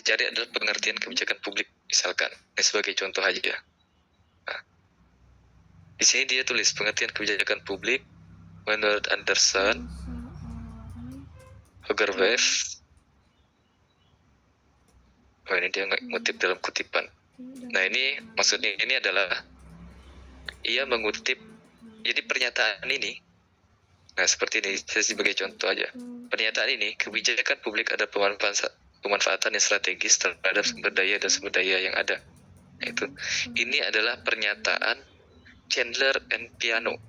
cari adalah pengertian kebijakan publik, misalkan. Ini sebagai contoh aja. Nah, di sini dia tulis pengertian kebijakan publik menurut Anderson, Hogarth. Oh, ini dia ngutip dalam kutipan. Nah, ini maksudnya ini adalah ia mengutip, jadi pernyataan ini, nah seperti ini, saya sebagai contoh aja. Pernyataan ini, kebijakan publik ada pemanfaatan yang strategis terhadap sumber daya dan sumber daya yang ada. Itu, ini adalah pernyataan Chandler and Piano.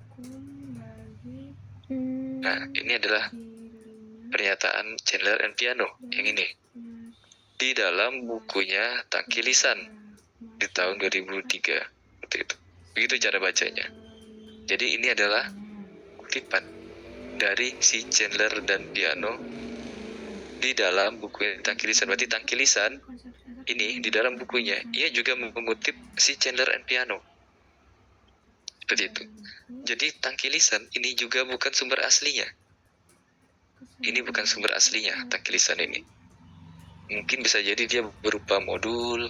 Nah, ini adalah pernyataan Chandler and Piano yang ini di dalam bukunya Tangki Lisan di tahun 2003. Seperti itu. Begitu cara bacanya. Jadi ini adalah kutipan dari si Chandler dan Piano di dalam buku Tangki Lisan. Berarti Tangki Lisan ini di dalam bukunya ia juga mengutip si Chandler and Piano. Seperti itu. Jadi Tangki Lisan ini juga bukan sumber aslinya. Ini bukan sumber aslinya Tangki Lisan ini. Mungkin bisa jadi dia berupa modul,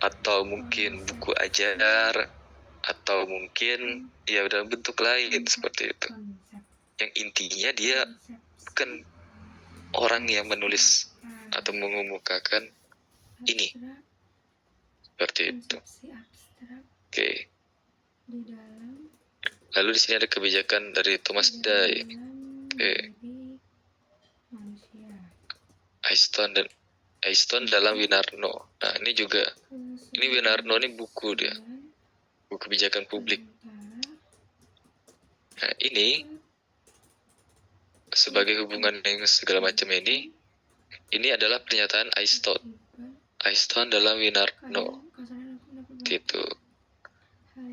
atau mungkin buku ajar, atau mungkin ya dalam bentuk lain seperti itu. Yang intinya dia bukan orang yang menulis atau mengemukakan ini. Seperti itu. Oke. Lalu di sini ada kebijakan dari Thomas Day. Oke. Easton dalam Winarno. Nah, ini juga, ini Winarno ini buku dia, buku kebijakan publik. Nah, ini sebagai hubungan yang segala macam ini adalah pernyataan Easton dalam Winarno. Gitu.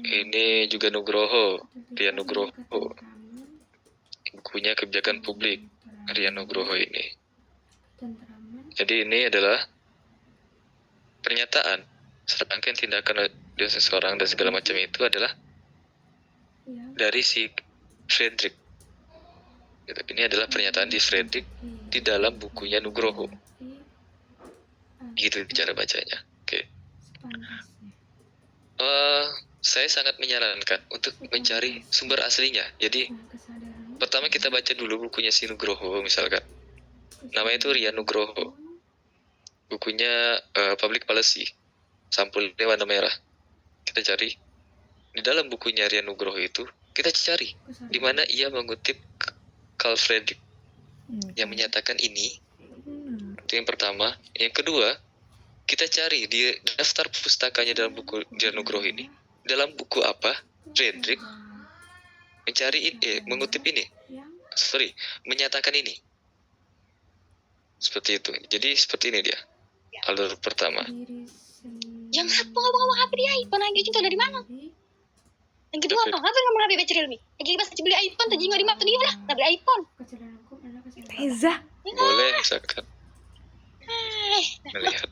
Ini juga Nugroho, Rian Nugroho. Bukunya kebijakan publik, Rian Nugroho ini. Jadi ini adalah pernyataan, serangkaian tindakan dari seseorang dan segala macam itu adalah dari si Frederick. Gitu. Ini adalah pernyataan di Frederick di dalam bukunya Nugroho. Gitu cara bacanya. Oke. Saya sangat menyarankan untuk mencari sumber aslinya. Jadi pertama kita baca dulu bukunya si Nugroho misalkan. Namanya itu Rian Nugroho. Bukunya Public Policy, sampulnya warna merah. Kita cari di dalam bukunya Rian Nugroho itu, kita cari di mana ia mengutip Carl Friedrich yang menyatakan ini. Itu yang pertama. Yang kedua, kita cari di daftar pustakanya dalam buku Rian Nugroho ini, dalam buku apa Friedrich mengutip ini, menyatakan ini. Seperti itu. Jadi seperti ini dia alur pertama. Yang satu ngomong HP dia iPhone aja cinta dari mana? Yang kedua apa? Ngapain ngomong HP battery Realme? Lagi pas beli iPhone tadi nggak dimap tadi lah, nggak beli iPhone. Reza. Boleh misalkan melihat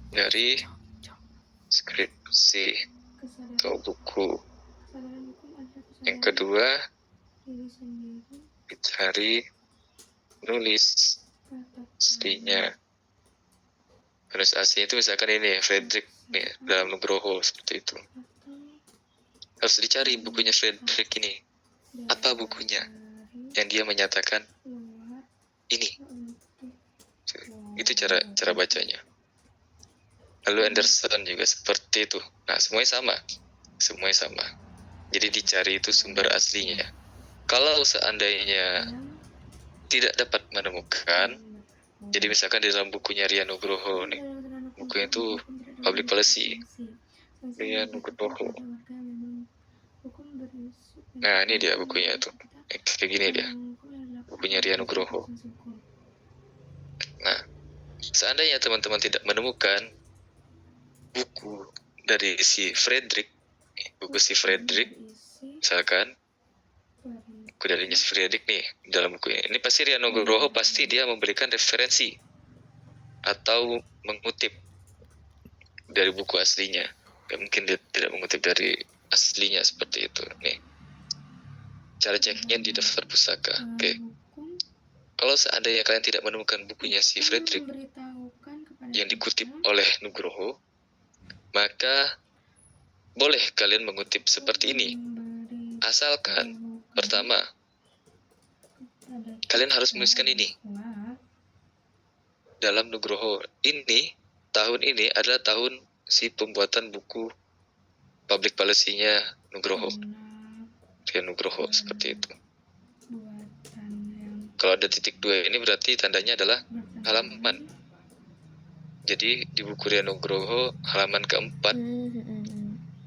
dari skripsi atau buku. Yang kedua dicari nulis aslinya. Penulis aslinya itu misalkan ini Frederick nih, dalam Nugroho seperti itu. Harus dicari bukunya Frederick ini. Apa bukunya yang dia menyatakan ini? Itu cara bacanya. Lalu Anderson juga seperti itu. Nah, semuanya sama. Jadi dicari itu sumber aslinya. Kalau seandainya tidak dapat menemukan, jadi misalkan di dalam bukunya Rian Nugroho nih, bukunya itu Public Policy, Rian Nugroho. Nah, ini dia bukunya itu, kayak gini dia, bukunya Rian Nugroho. Nah, seandainya teman-teman tidak menemukan buku dari si Frederick, misalkan buku dari si Frederick nih dalam buku ini pasti Rian Nugroho pasti dia memberikan referensi atau mengutip dari buku aslinya. Gak mungkin dia tidak mengutip dari aslinya seperti itu. Nih, cara ceknya di daftar pustaka. Oke. Kalau seandainya kalian tidak menemukan bukunya si Frederick, yang dikutip oleh Nugroho, maka boleh kalian mengutip seperti ini. Asalkan, pertama, kalian harus menuliskan ini. Dalam Nugroho ini, tahun ini adalah tahun si pembuatan buku public policy-nya Nugroho. Dia Nugroho seperti itu. Kalau ada titik 2 ini berarti tandanya adalah halaman. Jadi di buku Ria Nugroho halaman keempat,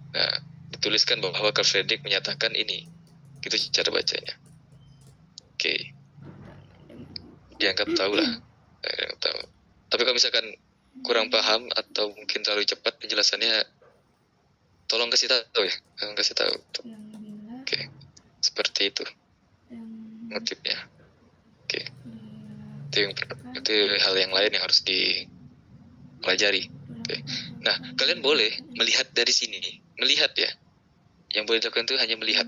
nah dituliskan bahwa Carl Friedrich menyatakan ini. Gitu cara bacanya. Oke. Dianggap tahu lah. Dianggap tahu. Tapi kalau misalkan kurang paham atau mungkin terlalu cepat penjelasannya, tolong kasih tahu ya. Tolong kasih tahu. Oke. Seperti itu motifnya. Oke. Itu hal yang lain yang harus dipelajari. Oke. Nah, kalian boleh melihat dari sini. Melihat ya. Yang boleh dilakukan itu hanya melihat.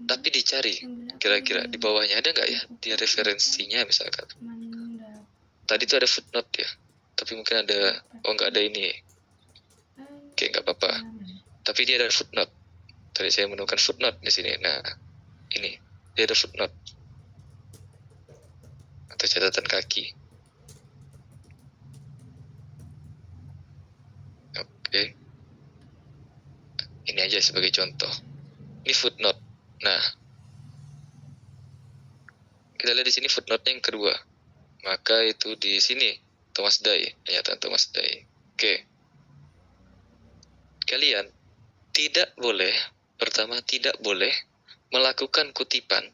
Tapi dicari kira-kira di bawahnya ada nggak ya? Di referensinya misalkan. Tadi tuh ada footnote ya. Tapi mungkin ada, nggak ada ini. Oke, nggak apa-apa. Tapi dia ada footnote. Tadi saya menemukan footnote di sini. Nah, ini. Dia ada footnote. Atau catatan kaki. Oke. Ini aja sebagai contoh. Ini footnote. Nah, kita lihat di sini footnote yang kedua. Maka itu di sini Thomas Day, pernyataan Thomas Day. Oke. Kalian tidak boleh, pertama tidak boleh melakukan kutipan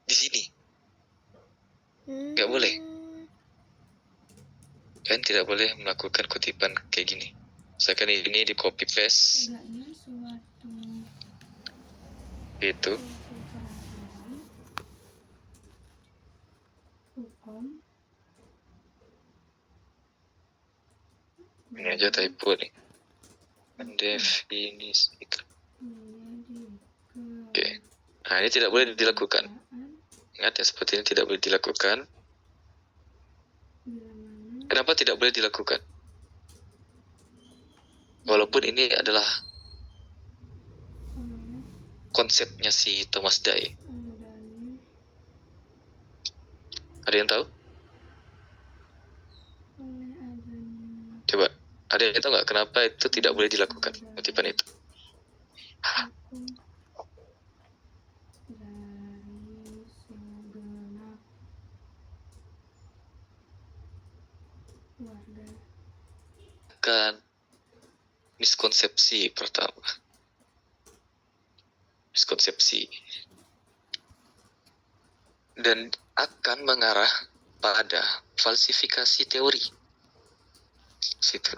di sini. Nggak boleh. Kalian tidak boleh melakukan kutipan kayak gini. Misalkan ini di copy paste. Gitu. Ini aja typo nih. Mendefinisikan. Oke. Nah, ini tidak boleh dilakukan. Ingat ya, seperti ini tidak boleh dilakukan. Kenapa tidak boleh dilakukan? Walaupun ini adalah konsepnya si Thomas Day. Ada yang tahu? Coba, ada yang tahu nggak kenapa itu tidak boleh dilakukan, kutipan itu? Kan miskonsepsi pertama. Miskonsepsi. Dan akan mengarah pada falsifikasi teori. Situ.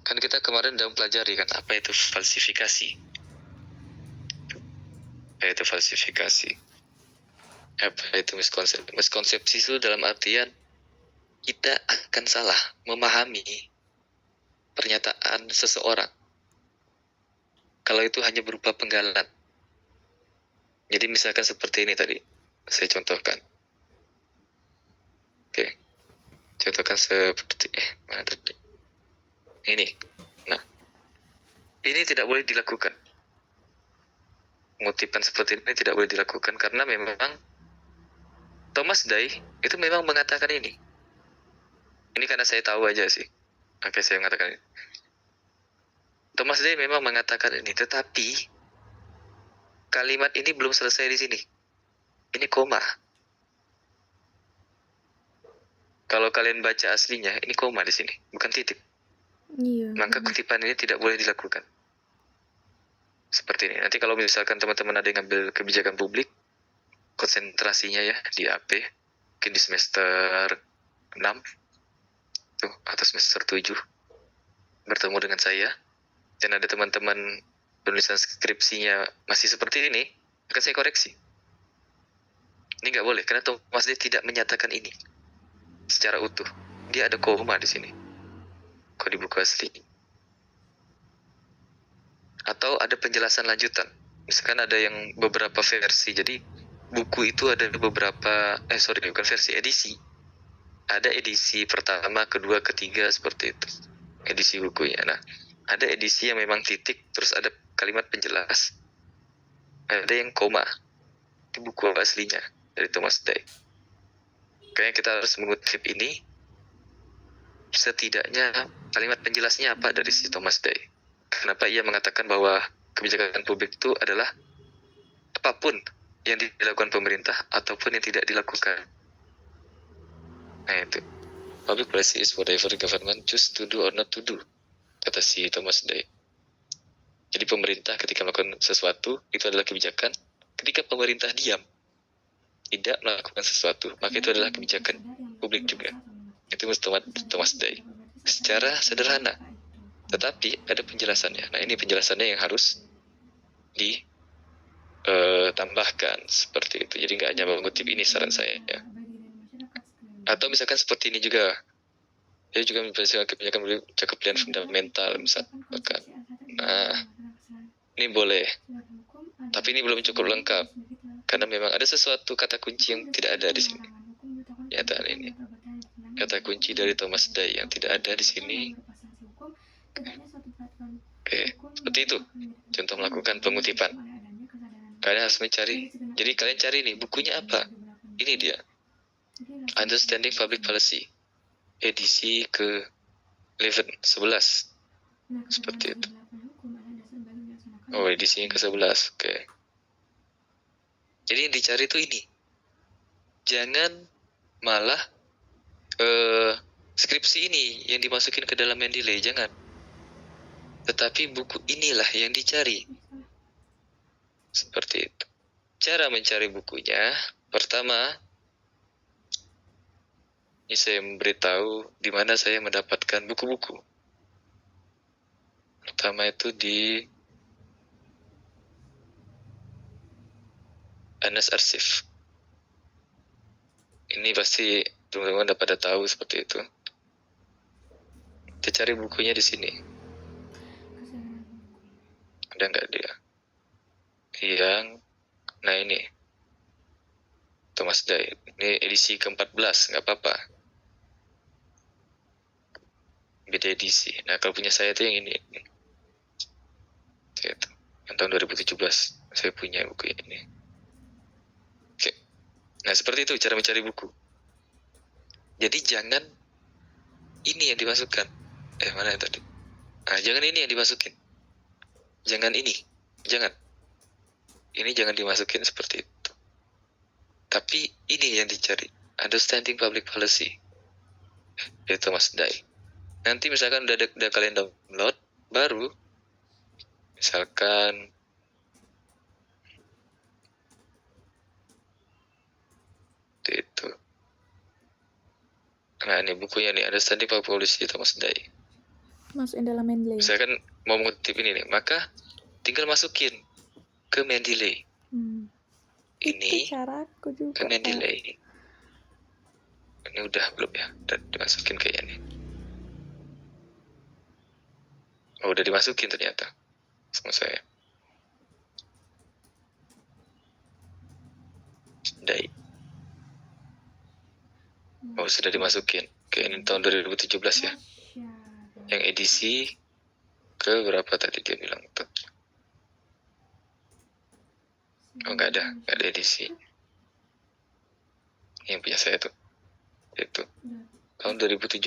Kan kita kemarin udah pelajari kan apa itu falsifikasi. Apa itu falsifikasi? Apa itu miskonsepsi? Miskonsepsi itu dalam artian kita akan salah memahami pernyataan seseorang kalau itu hanya berupa penggalan. Jadi misalkan seperti ini tadi saya contohkan. Oke. Contohkan seperti mana tadi? Ini. Nah, ini tidak boleh dilakukan. Ngutipan seperti ini tidak boleh dilakukan karena memang Thomas Day itu memang mengatakan ini. Ini karena saya tahu aja sih. Oke, saya mengatakan ini. Thomas Day memang mengatakan ini, tetapi kalimat ini belum selesai di sini. Ini koma. Kalau kalian baca aslinya, ini koma di sini, bukan titik. Iya. Maka kutipan ini tidak boleh dilakukan. Seperti ini. Nanti kalau misalkan teman-teman ada yang ngambil kebijakan publik, konsentrasinya ya di AP, mungkin di semester 6, tuh, atau semester 7, bertemu dengan saya, dan ada teman-teman penulisan skripsinya masih seperti ini, akan saya koreksi. Ini nggak boleh, karena Thomas Day tidak menyatakan ini secara utuh. Dia ada koma di sini. Kok di buku asli. Atau ada penjelasan lanjutan. Misalkan ada yang beberapa versi. Jadi buku itu ada beberapa, bukan versi, edisi. ada edisi pertama, kedua, ketiga seperti itu edisi bukunya. Nah, ada edisi yang memang titik terus ada kalimat penjelas, ada yang koma. Itu buku aslinya dari Thomas Day. Kayaknya kita harus mengutip ini, setidaknya kalimat penjelasnya apa dari si Thomas Day. Kenapa ia mengatakan bahwa kebijakan publik itu adalah apapun yang dilakukan pemerintah ataupun yang tidak dilakukan. Nah itu, public policy is whatever the government choose to do or not to do, kata si Thomas Day. Jadi pemerintah ketika melakukan sesuatu itu adalah kebijakan. Ketika pemerintah diam, tidak melakukan sesuatu, maka itu adalah kebijakan publik juga. Itu menurut Thomas Day. Secara sederhana, tetapi ada penjelasannya. Nah ini penjelasannya yang harus ditambahkan seperti itu. Jadi nggak hanya mengutip ini, saran saya ya. Atau misalkan seperti ini juga, dia juga mempersiapkan kebijakan publik cakupan fundamental misalkan. Nah ini boleh, tapi ini belum cukup lengkap karena memang ada sesuatu kata kunci yang tidak ada di sini. Nyataan ini kata kunci dari Thomas Day yang tidak ada di sini. Oke, seperti itu. Contoh melakukan pengutipan. Kalian harus mencari. Jadi kalian cari nih bukunya apa? Ini dia. Understanding Public Policy. Edisi ke-11. Seperti itu. Oh, edisi yang ke-11. Oke. Jadi yang dicari itu ini. Jangan malah skripsi ini yang dimasukin ke dalam Mendeley, jangan. Tetapi buku inilah yang dicari. Seperti itu. Cara mencari bukunya, pertama, ini saya memberitahu di mana saya mendapatkan buku-buku. Pertama itu di Anas Arsif. Ini pasti teman-teman udah pada tahu seperti itu. Kita cari bukunya di sini. Ada nggak dia? Nah ini Thomas Day. Ini edisi ke-14, nggak apa-apa. Beda edisi. Nah kalau punya saya itu yang ini. Gitu. Yang tahun 2017 saya punya buku ini. Oke. Nah seperti itu cara mencari buku. Jadi jangan ini yang dimasukkan. Mana yang tadi? Jangan ini yang dimasukin. Jangan ini. Jangan. Ini jangan dimasukin seperti itu. Tapi ini yang dicari. Understanding Public Policy. Dari Thomas Day. Nanti misalkan udah kalian download, baru misalkan itu. Nah ini bukunya nih, Understanding Public Policy Thomas Day. Masukin dalam Mendeley. Misalkan mau mengutip ini nih, maka tinggal masukin ke Mendeley. Ini itu caraku juga, ke Mendeley. Ini udah belum ya? Udah dimasukin kayaknya nih. Oh udah dimasukin ternyata sama saya. Day. Oh sudah dimasukin. Oke ini tahun 2017 ya. Yang edisi ke berapa tadi dia bilang tuh? Oh nggak ada edisi. Yang punya saya tuh itu tahun 2017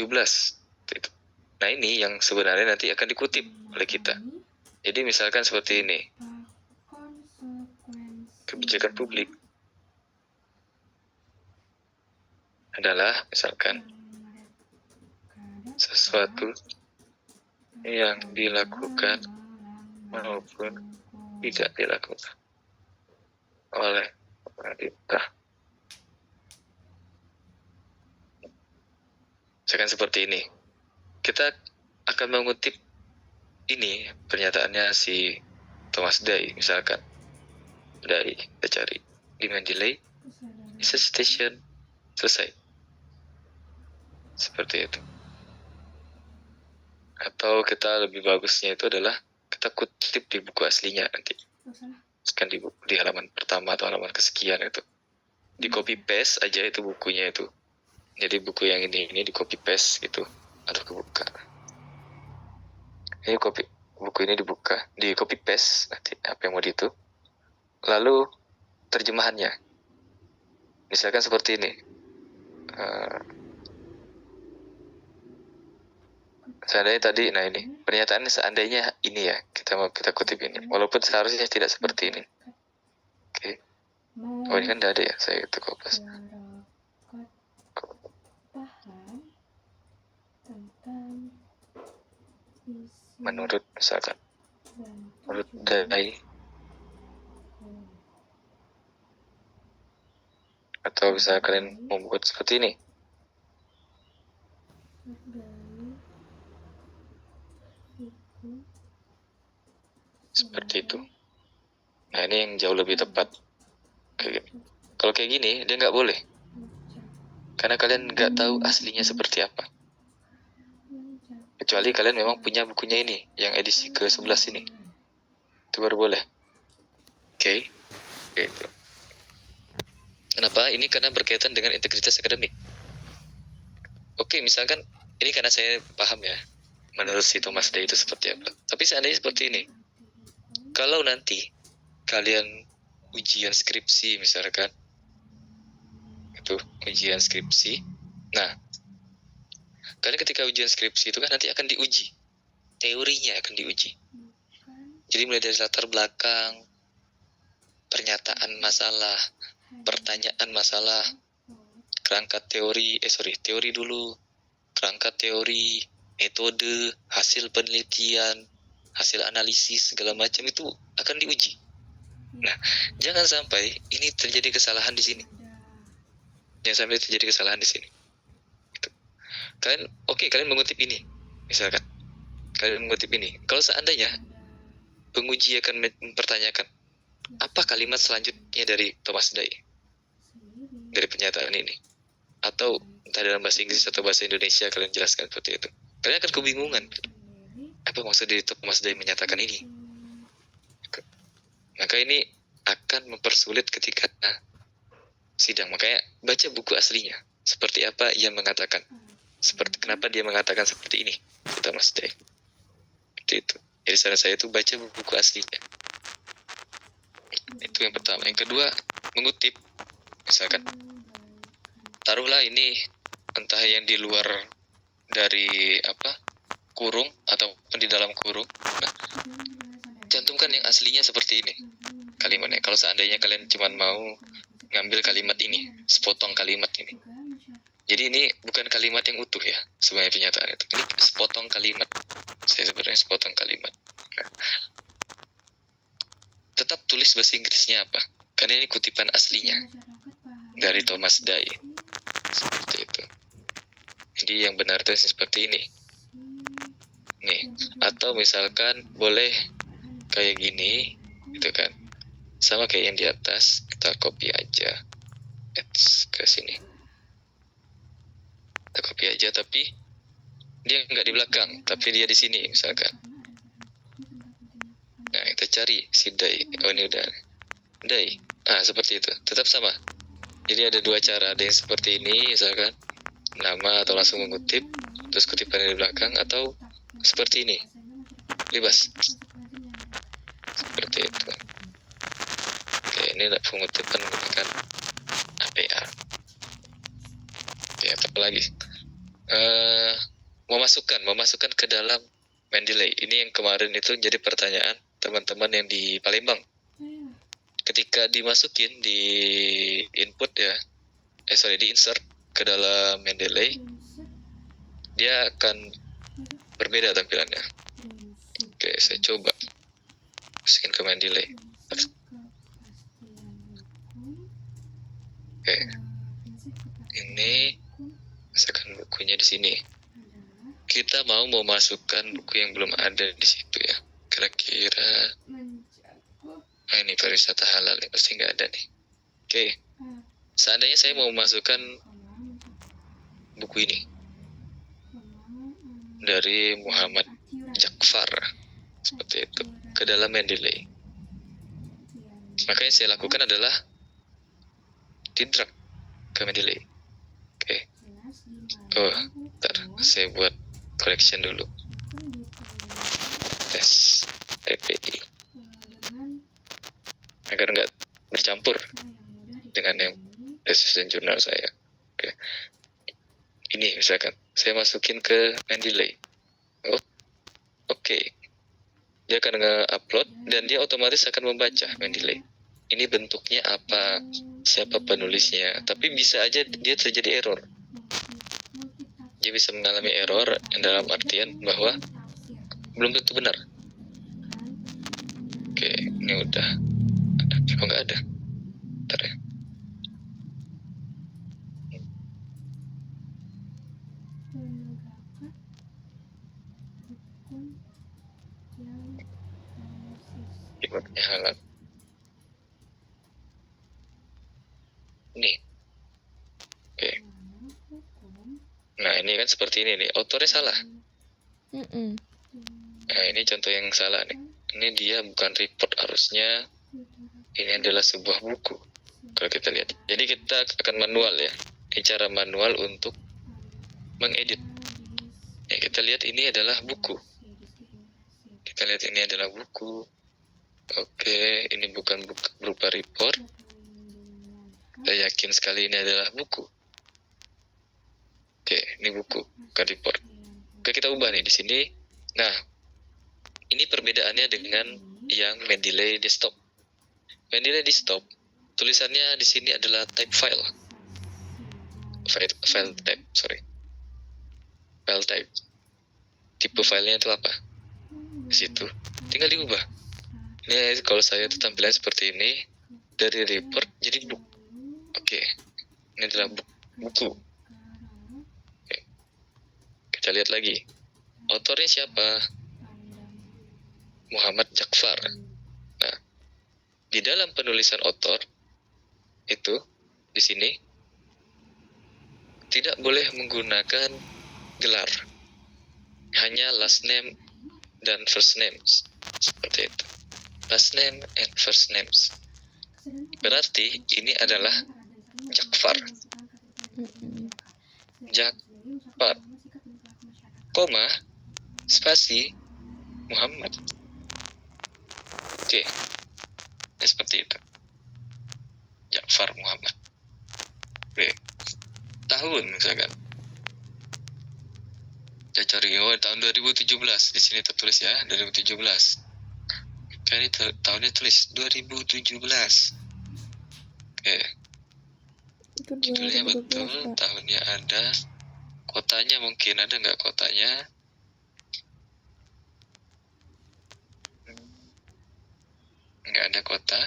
itu. Nah ini yang sebenarnya nanti akan dikutip oleh kita. Jadi misalkan seperti ini, kebijakan publik adalah misalkan sesuatu yang dilakukan maupun tidak dilakukan oleh pemerintah. Misalkan seperti ini, kita akan mengutip ini pernyataannya si Thomas Day misalkan. Day, kita cari di Mendeley, research station, selesai. Seperti itu. Atau kita lebih bagusnya itu adalah kita kutip di buku aslinya nanti. Kan di halaman pertama atau halaman kesekian itu. Di copy paste aja itu bukunya itu. Jadi buku yang ini di copy paste gitu. Aduh, kebuka. Ini buku ini dibuka, di copy paste nanti apa yang mau itu. Lalu terjemahannya, misalkan seperti ini. Seandainya tadi, nah ini pernyataan seandainya ini ya, kita kutip ini, walaupun seharusnya tidak seperti ini. Oke. Oh, ini kan tidak ada ya, saya itu kopas. Menurut misalkan, menurut Dai, atau bisa kalian membuat seperti ini. Seperti itu. Nah, ini yang jauh lebih tepat. Kayak gini. Kalau kayak gini, dia nggak boleh. Karena kalian nggak tahu aslinya seperti apa. Kecuali kalian memang punya bukunya ini, yang edisi ke-11 ini. Itu baru boleh. Oke. Gitu. Kenapa? Ini karena berkaitan dengan integritas akademik. Oke, misalkan, ini karena saya paham ya, menurut si Thomas Day itu seperti apa. Tapi seandainya seperti ini. Kalau nanti kalian ujian skripsi misalkan, itu ujian skripsi. Nah, kalian ketika ujian skripsi itu kan nanti akan diuji. Teorinya akan diuji. Jadi mulai dari latar belakang, pernyataan masalah, pertanyaan masalah, teori dulu, kerangka teori, metode, hasil penelitian, hasil analisis, segala macam itu akan diuji. Nah, jangan sampai ini terjadi kesalahan di sini. Jangan sampai terjadi kesalahan di sini. Gitu. Kalian mengutip ini, misalkan. Kalian mengutip ini. Kalau seandainya penguji akan mempertanyakan, apa kalimat selanjutnya dari Thomas Day? Dari pernyataan ini. Atau entah dalam bahasa Inggris atau bahasa Indonesia kalian jelaskan seperti itu. Kalian akan kebingungan. Apa maksud dari Thomas Day menyatakan ini? Maka ini akan mempersulit ketika sidang. Makanya baca buku aslinya. Seperti apa ia mengatakan. Kenapa dia mengatakan seperti ini. Thomas Day. Seperti itu. Jadi saran saya itu baca buku aslinya. Itu yang pertama. Yang kedua, mengutip. Misalkan, taruhlah ini entah yang di luar dari kurung atau di dalam kurung. Nah, cantumkan yang aslinya seperti ini kalimatnya. Kalau seandainya kalian cuma mau ngambil kalimat ini, sepotong kalimat ini. Jadi ini bukan kalimat yang utuh ya, sebenarnya pernyataan itu. Ini sepotong kalimat. Saya sebenarnya sepotong kalimat. Nah, tetap tulis bahasa Inggrisnya apa? Karena ini kutipan aslinya dari Thomas Day. Seperti itu. Jadi yang benar itu seperti ini. Nih, atau misalkan boleh kayak gini, gitu kan? Sama kayak yang di atas, kita copy aja. Ke sini. Kita copy aja, tapi dia nggak di belakang, tapi dia di sini misalkan. Nah, kita cari si Day. Oh, ini udah. Day. Seperti itu. Tetap sama. Jadi ada dua cara. Ada yang seperti ini, misalkan. Nama atau langsung mengutip. Terus kutipan di belakang. Atau seperti ini. Bebas. Seperti itu. Oke, ini pengutipan menggunakan APA. Oke, apa lagi? Memasukkan ke dalam Mendeley. Ini yang kemarin itu jadi pertanyaan teman-teman yang di Palembang. Ketika dimasukin di input ya, di insert ke dalam Mendeley, dia akan berbeda tampilannya. Oke, saya coba masukin ke Mendeley. Oke, ini misalkan bukunya di sini. Kita mau memasukkan buku yang belum ada di situ ya. Kira-kira ini pariwisata halal ya, pasti nggak ada nih. Oke, seandainya saya mau memasukkan buku ini dari Muhammad Jakfar seperti itu ke dalam Mendeley, maka yang saya lakukan adalah di drag ke Mendeley. Oke, Oh, ntar saya buat correction dulu. Tes TPI agar nggak bercampur dengan yang tesis dan jurnal saya. Oke. Ini misalkan saya masukin ke Mendeley. Oh, oke. Dia akan nge-upload dan dia otomatis akan membaca Mendeley. Ini bentuknya apa, siapa penulisnya, tapi bisa aja dia terjadi error. Dia bisa mengalami error dalam artian bahwa belum tentu benar. Oke, ini udah. Oh, nggak ada. Bentar ya. Keyboardnya halal. Ini. Oke. Nah, ini kan seperti ini nih. Autornya salah. Mm-mm. Nah, ini contoh yang salah nih. Ini dia bukan report, harusnya ini adalah sebuah buku. Kalau kita lihat. Jadi kita akan manual ya. Ini cara manual untuk mengedit. Ya, kita lihat ini adalah buku. Kita lihat ini adalah buku. Oke, ini bukan buku berupa report. Saya yakin sekali ini adalah buku. Oke, ini buku, bukan report. Oke, kita ubah nih di sini. Nah, ini perbedaannya dengan yang Mendeley Desktop. Mendeley Desktop, tulisannya di sini adalah type file. File type, sorry. File type. Tipe filenya itu apa? Di situ. Tinggal diubah. Ini kalau saya itu tampilan seperti ini, dari report jadi book. Oke, ini adalah buku. Oke. Kita lihat lagi. Autornya siapa? Muhammad Jakfar. Nah, di dalam penulisan author itu di sini tidak boleh menggunakan gelar, hanya last name dan first names, seperti itu. Last name and first names. Berarti ini adalah Jakfar. Mm-mm. Jakfar, koma, spasi, Muhammad. Oke, ya, seperti itu. Jakfar Muhammad. Oke. Tahun misalkan. Saya cari, oh tahun 2017. Di sini tertulis ya, 2017. Kali tahunnya tulis 2017. Oke. Itu Judulnya 2012, betul, Pak. tahunnya ada. Kotanya mungkin ada nggak kotanya? Nggak ada kota.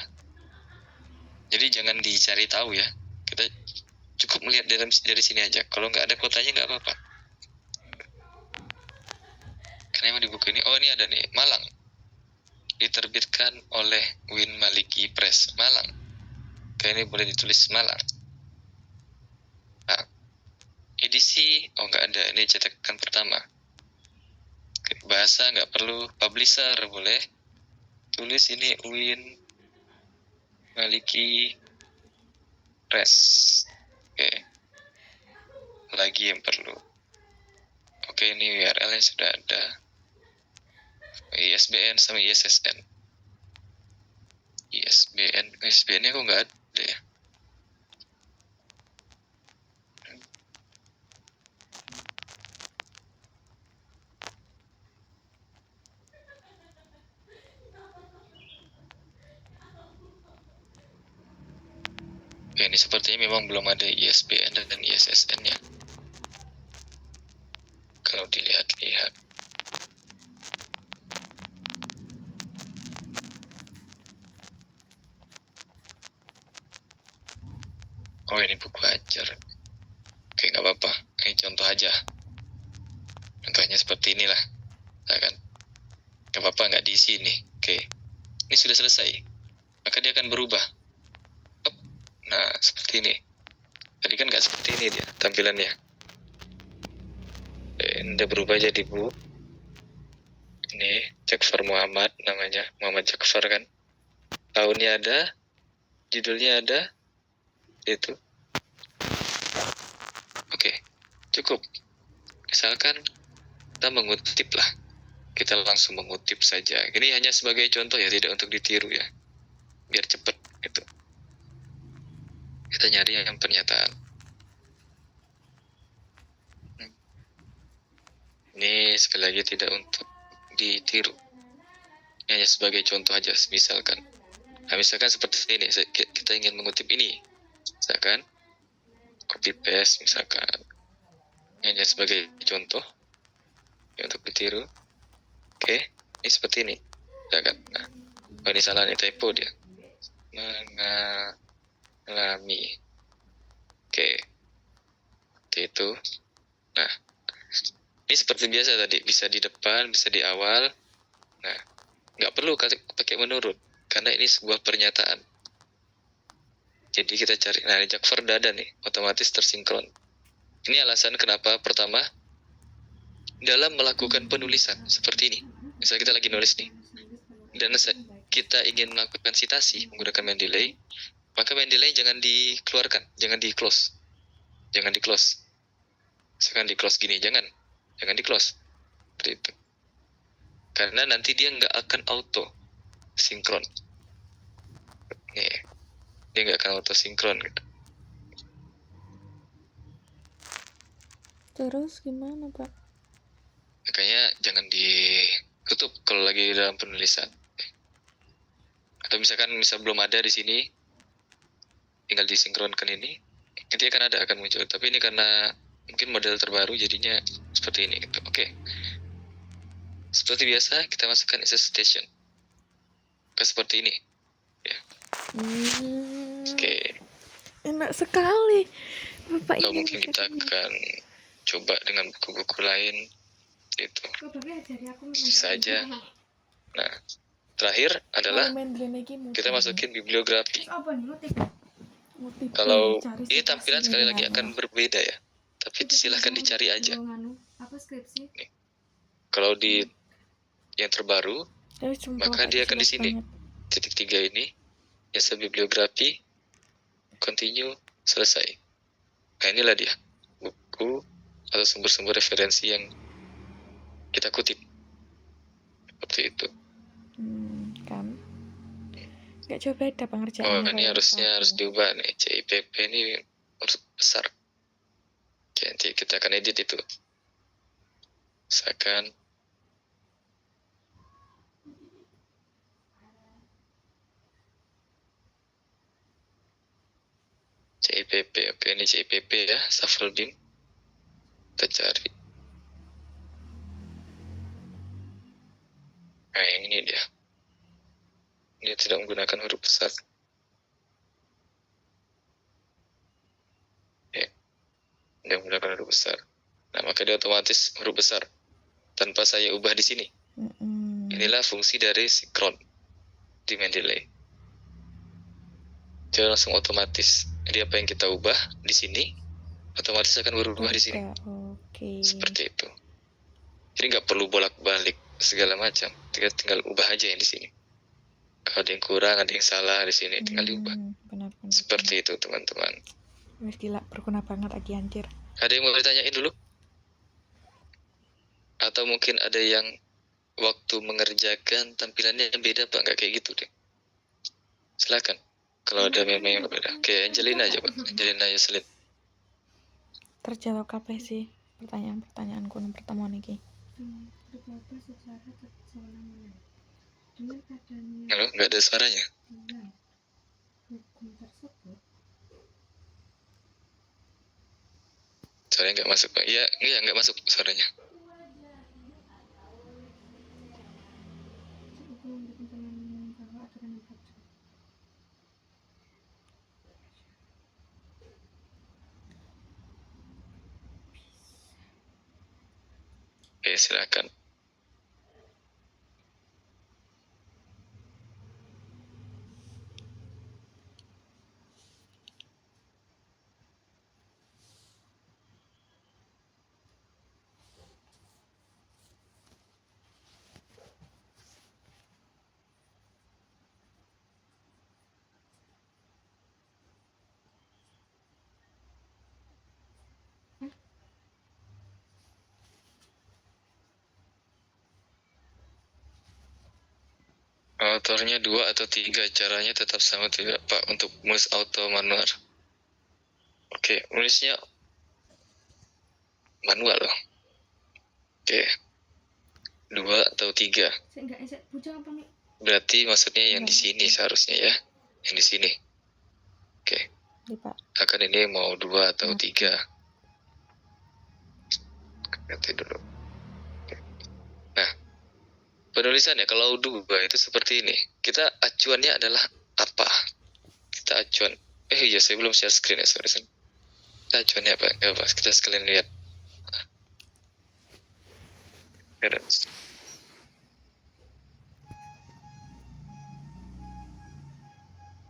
Jadi jangan dicari tahu ya. Kita cukup melihat dari sini aja. Kalau nggak ada kotanya nggak apa-apa. Karena emang di buku ini, oh ini ada nih, Malang. Diterbitkan oleh Win Maliki Press, Malang. Kayak ini boleh ditulis Malang. Nah, edisi, oh nggak ada, ini cetakan pertama. Bahasa nggak perlu, publisher boleh. Tulis ini Win Maliki Press. Oke. Lagi yang perlu. Oke, ini URL-nya sudah ada. ISBN sama ISSN. ISBN-nya kok nggak ada ya? Oke, ini sepertinya memang belum ada ISBN dan ISSN-nya. Kalau dilihat-lihat. Oh, ini buku ajar. Oke, nggak apa-apa. Ini contoh aja. Contohnya seperti inilah. Nah, kan? Nggak apa-apa, nggak diisi nih. Oke. Ini sudah selesai. Maka dia akan berubah. Nah, seperti ini. Tadi kan nggak seperti ini dia tampilannya. Ini udah berubah jadi bu. Ini Jakfar Muhammad namanya. Muhammad Jakfar kan. Tahunnya ada. Judulnya ada. Itu. Oke. Cukup. Misalkan kita mengutip lah. Kita langsung mengutip saja. Ini hanya sebagai contoh ya, tidak untuk ditiru ya. Biar cepat gitu. Kita nyari yang pernyataan. Ini sekali lagi tidak untuk ditiru. Ini hanya sebagai contoh aja, misalkan. Nah, misalkan seperti ini, kita ingin mengutip ini. Misalkan, copy paste, misalkan. Ini hanya sebagai contoh ya, untuk ditiru. Oke, ini seperti ini. Misalkan. Nah, oh, ini salah nih, typo dia. Mengalami. Oke, seperti itu. Nah, ini seperti biasa tadi, bisa di depan, bisa di awal. Nah, nggak perlu pakai menurut, karena ini sebuah pernyataan. Jadi kita cari, nah ini Jakfar dada nih, otomatis tersinkron. Ini alasan kenapa, pertama, dalam melakukan penulisan, seperti ini. Misalnya kita lagi nulis nih, dan kita ingin melakukan citasi menggunakan Mendeley, maka Mendeley jangan dikeluarkan, jangan di-close. Jangan di-close. Misalkan di-close gini, jangan di-close. Seperti itu. Karena nanti dia nggak akan auto sinkron. Nih, dia nggak akan auto sinkron gitu. Terus gimana, Pak? Makanya jangan ditutup kalau lagi dalam penulisan. Atau misalkan belum ada di sini, tinggal disinkronkan ini, nanti akan muncul. Tapi ini karena mungkin model terbaru jadinya seperti ini gitu. Oke. Seperti biasa kita masukkan access station. Seperti ini. Ya. Oke. Enak sekali. Bapak Atau ini mungkin kita akan coba dengan buku-buku lain gitu. Bisa aja. Nah, terakhir adalah kita masukin bibliografi. Kalau ini tampilan sekali lagi akan berbeda ya, tapi silahkan dicari aja. Nih. Kalau di yang terbaru, maka dia akan di sini. Titik 3 ini, biasa bibliografi, continue, selesai. Nah inilah dia, buku atau sumber-sumber referensi yang kita kutip. Seperti itu. Kan? Gak coba beda pengerjaan. Oh, ini harus diubah nih. CIPP ini harus besar. Oke, nanti kita akan edit itu. Misalkan CIPP. Oke, ini CIPP ya, shuffle bin. Kita cari. Nah, yang ini dia. Dia tidak menggunakan huruf besar. Ya, dia menggunakan huruf besar. Nah, maka dia otomatis huruf besar. Tanpa saya ubah di sini. Inilah fungsi dari sinkron di Mendeley. Dia langsung otomatis. Jadi apa yang kita ubah di sini, otomatis akan berubah di sini. Seperti itu. Jadi nggak perlu bolak-balik segala macam. Tinggal ubah aja yang di sini. Kalau ada yang kurang, ada yang salah di sini, tinggal diubah. Benar. Seperti itu teman-teman. Wih, gila, berguna banget lagi anjir. Ada yang mau ditanyain dulu? Atau mungkin ada yang waktu mengerjakan tampilannya yang beda Pak? Nggak kayak gitu deh. Silakan. Kalau ada memang yang berbeda. Oke, Angelina aja Pak. Angelina Yaslin. Terjawab kabeh sih pertanyaan-pertanyaanku yang pertemuan ini. Halo, nggak ada suaranya. Suaranya nggak masuk Pak. Iya, nggak masuk suaranya. Oke, silakan. Autornya 2 atau 3, caranya tetap sama tidak Pak untuk menulis auto manual? Oke, menulisnya manual. Oke, 2 atau 3. Berarti maksudnya yang di sini seharusnya ya, yang di sini. Oke, Pak. akan ini mau 2 atau 3. Ganti dulu. Nah, penulisannya kalau 2 itu seperti ini. Kita acuannya adalah apa? Kita acuan. Iya, saya belum share screen ya, sorry. Kita acuannya apa? Ya, Pak, kita sekalian lihat.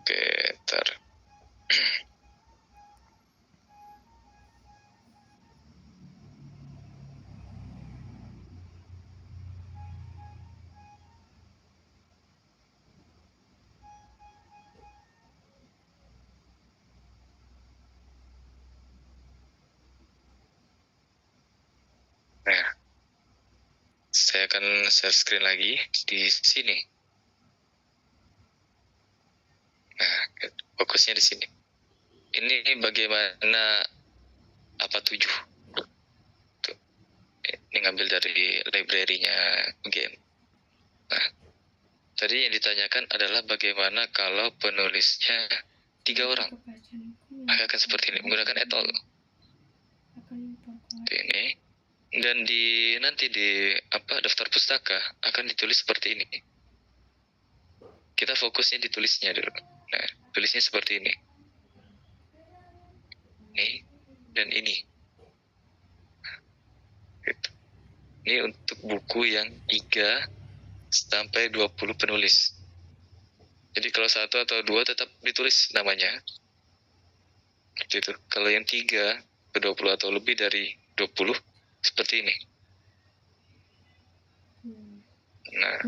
Oke, ntar. Nah, saya akan share screen lagi di sini. Nah, fokusnya di sini. Ini bagaimana apa 7? Tuh. Ini ngambil dari library-nya UGM. Nah, tadi yang ditanyakan adalah bagaimana kalau penulisnya 3 orang. Akan seperti ini, menggunakan et al. Ini. Dan nanti di daftar pustaka akan ditulis seperti ini. Kita fokusnya ditulisnya dulu. Nah, tulisnya seperti ini. Ini dan ini. Gitu. Ini untuk buku yang 3 sampai 20 penulis. Jadi kalau 1 atau 2 tetap ditulis namanya. Gitu. Kalau yang 3 ke 20 atau lebih dari 20 seperti ini. Nah,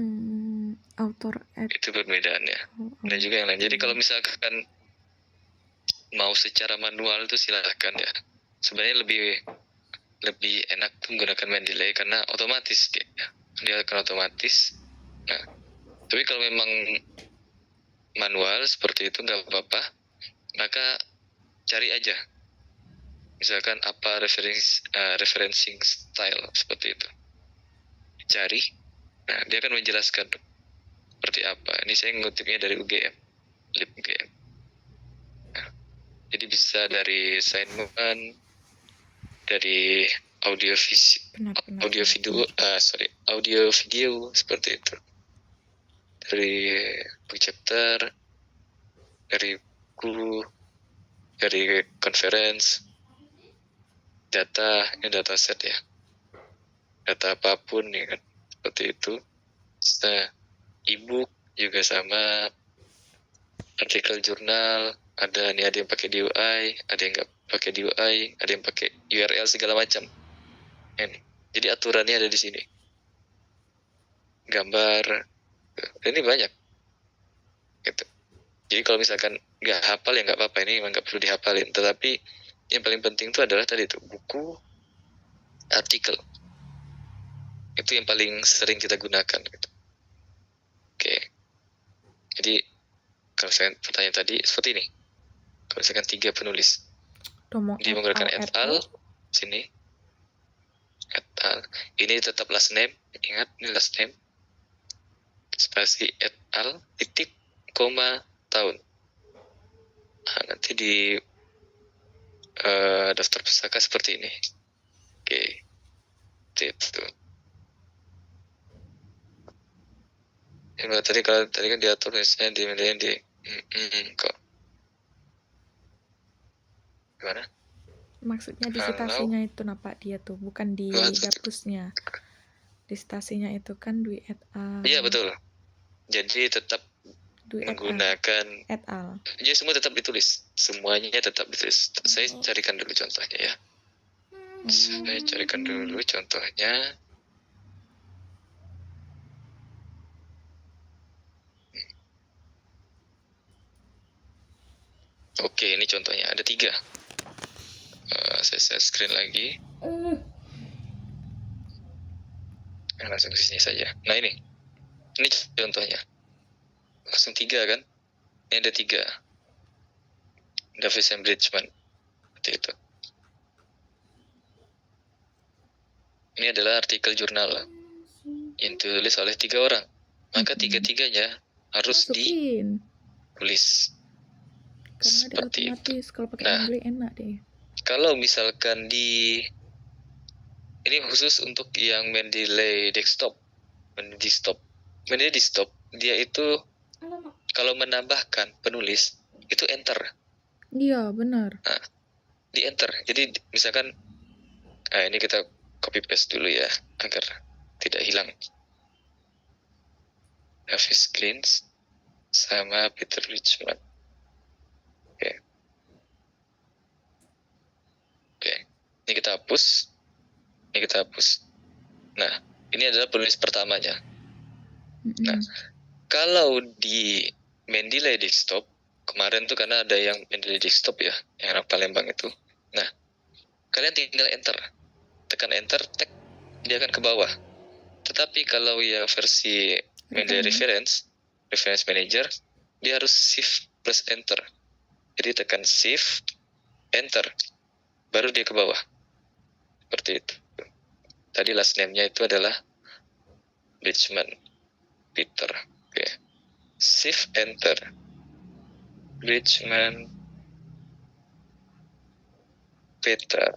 Autor itu perbedaannya. Dan juga yang lain. Jadi kalau misalkan mau secara manual itu silahkan ya. Sebenarnya lebih enak menggunakan Mendeley karena otomatis dia akan otomatis. Nah, tapi kalau memang manual seperti itu nggak apa-apa, maka cari aja. Misalkan apa referencing style seperti itu. Cari. Nah, dia akan menjelaskan seperti apa. Ini saya ngutipnya dari UGM, lib UGM. Nah, jadi bisa dari assignment, dari audio video seperti itu. Dari book chapter, dari buku, dari conference, data, ini data set ya. Data apapun ya kan. Seperti itu. Nah, e-book juga sama, artikel jurnal, ada yang pakai DUI, ada yang nggak pakai DUI, ada yang pakai URL segala macam. Ini. Jadi aturannya ada di sini. Gambar, dan ini banyak. Gitu. Jadi kalau misalkan nggak hafal ya nggak apa-apa, ini memang nggak perlu dihafalin. Tetapi yang paling penting itu adalah tadi itu buku, artikel. Itu yang paling sering kita gunakan. Gitu. Oke. Jadi kalau saya pertanyaan tadi seperti ini. Kalau misalkan 3 penulis, dia menggunakan et al. Sini et al. Ini tetap last name. Ingat, ini last name. Spasi et al. Titik, koma, tahun. Nah, nanti di daftar pustaka seperti ini. Oke. Itu. Ya, tadi kan diatur misalnya di kok gimana? Maksudnya di citasinya itu Pak dia tuh, bukan di dapusnya. Di citasinya itu kan Dwi et al. Iya betul. Jadi tetap Dwi menggunakan et al. Jadi semua tetap ditulis. Semuanya tetap ditulis. Saya carikan dulu contohnya ya. Saya carikan dulu contohnya. Oke, ini contohnya. Ada 3. Saya share screen lagi. Langsung ke sini saja. Nah ini contohnya. langsung 3 kan? Ini ada 3. Davis and Bridgman. Seperti itu. Ini adalah artikel jurnal yang ditulis oleh 3 orang. Maka tiga-tiganya harus Masukin. ditulis. Karena dia Seperti itu. otomatis kalau pakai Nah. Embly enak deh. Kalau misalkan ini khusus untuk yang Mendeley desktop. Mendeley desktop, dia itu kalau menambahkan penulis itu enter. Iya, benar. Nah, di enter. Jadi misalkan ini kita copy paste dulu ya agar tidak hilang. Davis Clint sama Peter Richmond. Oke. Ini kita hapus. Nah, ini adalah penulis pertamanya. Nah, kalau di Mendeley desktop kemarin tuh karena ada yang Mendeley desktop ya, yang anak Palembang itu. Nah, kalian tinggal enter, tekan enter, dia akan ke bawah. Tetapi kalau yang versi Mendeley reference manager, dia harus shift plus enter. Jadi tekan shift enter, baru dia ke bawah. Seperti itu. Tadi last name-nya itu adalah Bridgman Peter. Oke. Shift enter. Bridgman Peter.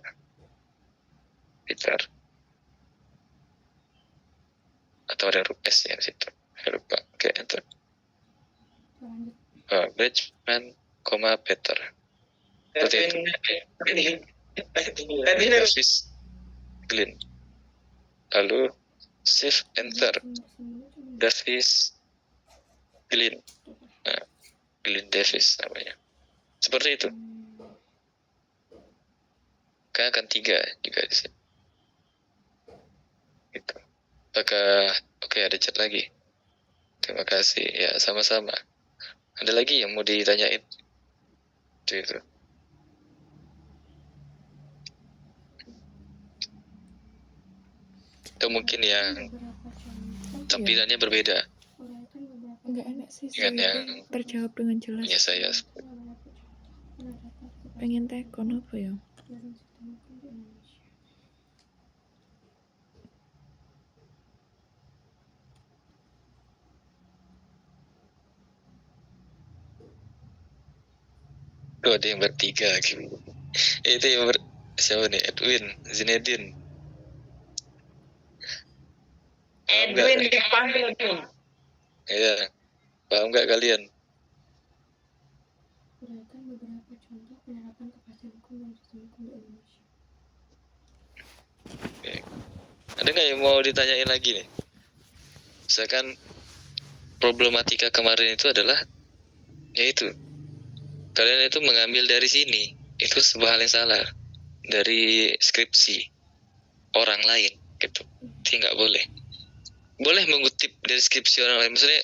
Atau ada huruf S ya di situ. Saya lupa. Oke, enter. Bridgman, Peter. Seperti itu. Davis Glynn. Lalu shift enter. Davis Glynn. Nah, Glynn Davis namanya. Seperti itu. Kan akan 3 juga di sini. Gitu. Apakah oke, ada chat lagi? Terima kasih. Ya, sama-sama. Ada lagi yang mau ditanyain? Itu. Atau mungkin yang tampilannya berbeda Enggak enak sih dengan yang terjawab dengan jelas. punya saya. Pengen tekon apa ya? Tuh ada yang bertiga gitu. Itu yang siapa nih? Edwin, Zinedine. Edwin dipanggil tuh. Iya. Paham nggak kalian? Oke. Ada nggak yang mau ditanyain lagi nih? Misalkan problematika kemarin itu adalah yaitu kalian itu mengambil dari sini, itu sebuah hal yang salah dari skripsi orang lain gitu. Itu nggak boleh. Boleh mengutip dari skripsi orang lain, maksudnya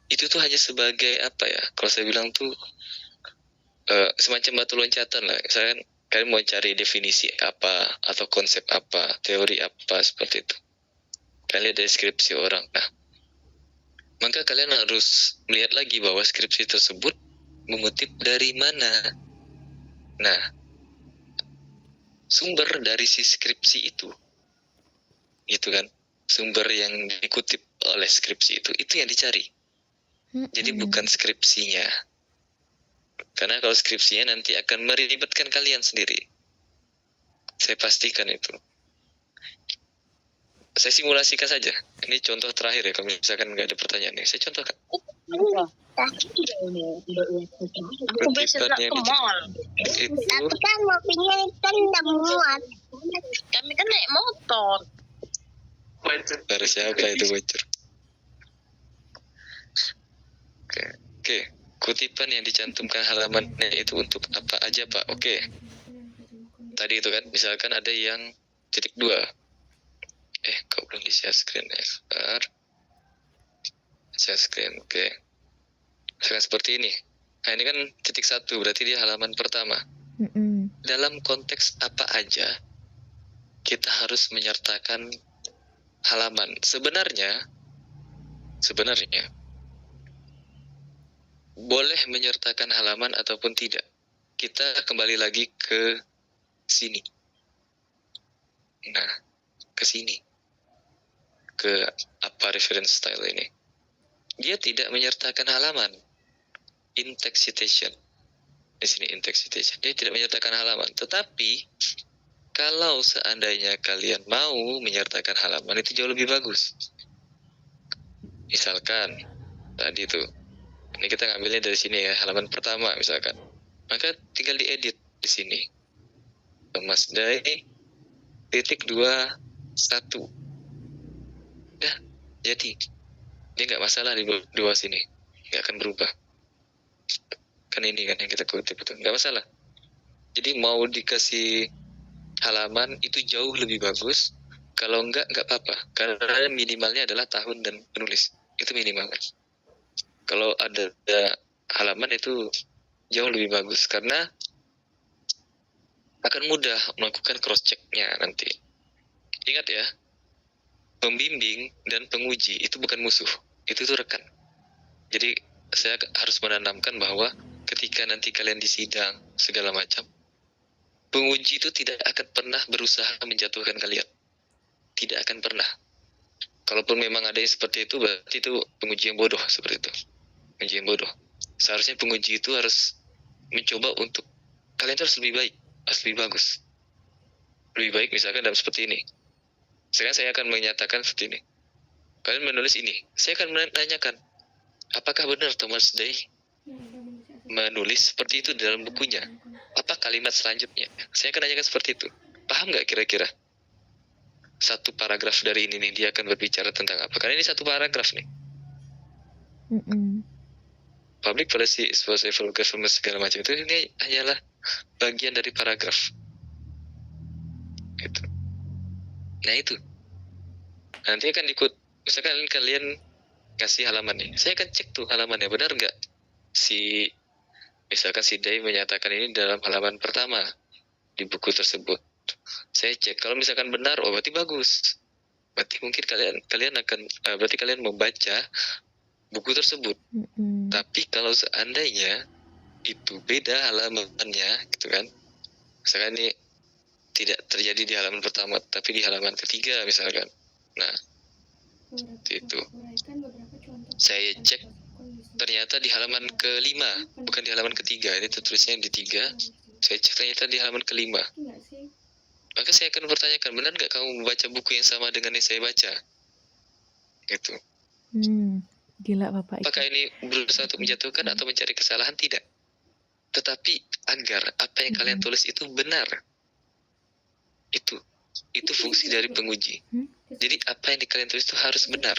itu tuh hanya sebagai apa ya? Kalau saya bilang tuh semacam batu loncatan lah. Misalkan kalian mau cari definisi apa atau konsep apa, teori apa seperti itu. Kalian lihat dari skripsi orang. Nah, maka kalian harus melihat lagi bahwa skripsi tersebut mengutip dari mana. Nah, sumber dari si skripsi itu kan, sumber yang dikutip oleh skripsi itu yang dicari. Jadi bukan skripsinya. Karena kalau skripsinya nanti akan meribetkan kalian sendiri. Saya pastikan itu. Saya simulasikan saja. Ini contoh terakhir ya, kalau misalkan nggak ada pertanyaan nih. Saya contohkan. Aku besok ke mall. Itu Tapi kan mobilnya kan udah muat. Kami kan naik motor. dari siapa itu bocor? Oke. Kutipan yang dicantumkan halamannya itu untuk apa aja, Pak? Oke. Tadi itu kan, misalkan ada yang titik 2. Kok belum di-share screen ya? Share screen, oke. Misalkan seperti ini. Nah, ini kan titik 1, berarti dia halaman pertama. Dalam konteks apa aja, kita harus menyertakan halaman. Sebenarnya, boleh menyertakan halaman ataupun tidak. Kita kembali lagi ke sini. Nah, ke sini. Ke apa reference style ini. Dia tidak menyertakan halaman. In-text citation. Di sini in-text citation. Dia tidak menyertakan halaman. Tetapi, kalau seandainya kalian mau menyertakan halaman, itu jauh lebih bagus. Misalkan, tadi tuh, ini kita ngambilnya dari sini ya, halaman pertama misalkan. Maka tinggal diedit di sini. Thomas Day, titik 21. Udah, jadi. Dia nggak masalah di dua sini. Nggak akan berubah. Kan ini kan yang kita kutip itu. Nggak masalah. Jadi mau dikasih halaman itu jauh lebih bagus. Kalau nggak apa-apa. Karena minimalnya adalah tahun dan penulis. Itu minimal kan. Kalau ada halaman itu jauh lebih bagus. Karena akan mudah melakukan cross-check-nya nanti. Ingat ya, pembimbing dan penguji itu bukan musuh. Itu tuh rekan. Jadi saya harus menanamkan bahwa ketika nanti kalian di sidang segala macam, penguji itu tidak akan pernah berusaha menjatuhkan kalian. Tidak akan pernah. Kalaupun memang ada yang seperti itu, berarti itu penguji yang bodoh seperti itu. Penguji yang bodoh. Seharusnya penguji itu harus mencoba untuk kalian itu harus lebih baik, harus lebih bagus. Lebih baik misalkan dalam seperti ini. Sekarang saya akan menyatakan seperti ini. Kalian menulis ini. Saya akan menanyakan, apakah benar Thomas Day menulis seperti itu dalam bukunya? Apa kalimat selanjutnya? Saya akan tanyakan seperti itu. Paham nggak kira-kira? Satu paragraf dari ini nih, dia akan berbicara tentang apa? Karena ini satu paragraf nih. Public policy is possible government segala macam itu, ini hanyalah bagian dari paragraf. Gitu. Nah itu. Nanti akan ikut. Misalkan kalian kasih halaman nih, saya akan cek tuh halamannya benar nggak? Misalkan si Day menyatakan ini dalam halaman pertama di buku tersebut. Saya cek, kalau misalkan benar, oh berarti bagus. Berarti mungkin kalian akan, berarti kalian membaca buku tersebut. Tapi kalau seandainya itu beda halamannya, gitu kan? Misalkan ini tidak terjadi di halaman pertama, tapi di halaman ketiga misalkan. Nah, itu. Saya cek, ternyata di halaman ke-5, bukan di halaman ke-3. Ini tertulisnya di 3. Saya cek ternyata di halaman ke-5. Maka saya akan bertanyakan, benar nggak kamu membaca buku yang sama dengan yang saya baca? Gitu. Gila Bapak. Apakah ini berusaha untuk menjatuhkan atau mencari kesalahan? Tidak. Tetapi agar apa yang kalian tulis itu benar. Itu fungsi dari penguji. Jadi apa yang kalian tulis itu harus benar.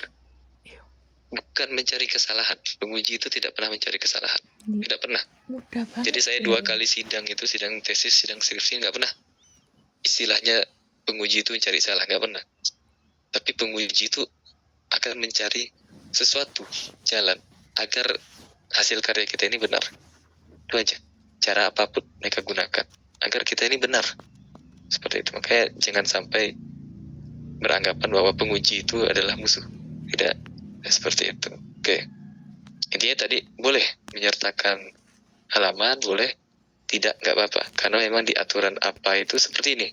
Bukan mencari kesalahan. Penguji itu tidak pernah mencari kesalahan. Tidak pernah. Jadi saya 2 kali sidang itu, sidang tesis, sidang skripsi, nggak pernah. Istilahnya penguji itu mencari salah, nggak pernah. Tapi penguji itu akan mencari sesuatu jalan agar hasil karya kita ini benar. Itu aja. Cara apapun mereka gunakan agar kita ini benar. Seperti itu. Makanya jangan sampai beranggapan bahwa penguji itu adalah musuh. Tidak. Seperti itu. Oke. Intinya tadi boleh menyertakan halaman, boleh. Tidak, nggak apa-apa. Karena memang di aturan apa itu seperti ini.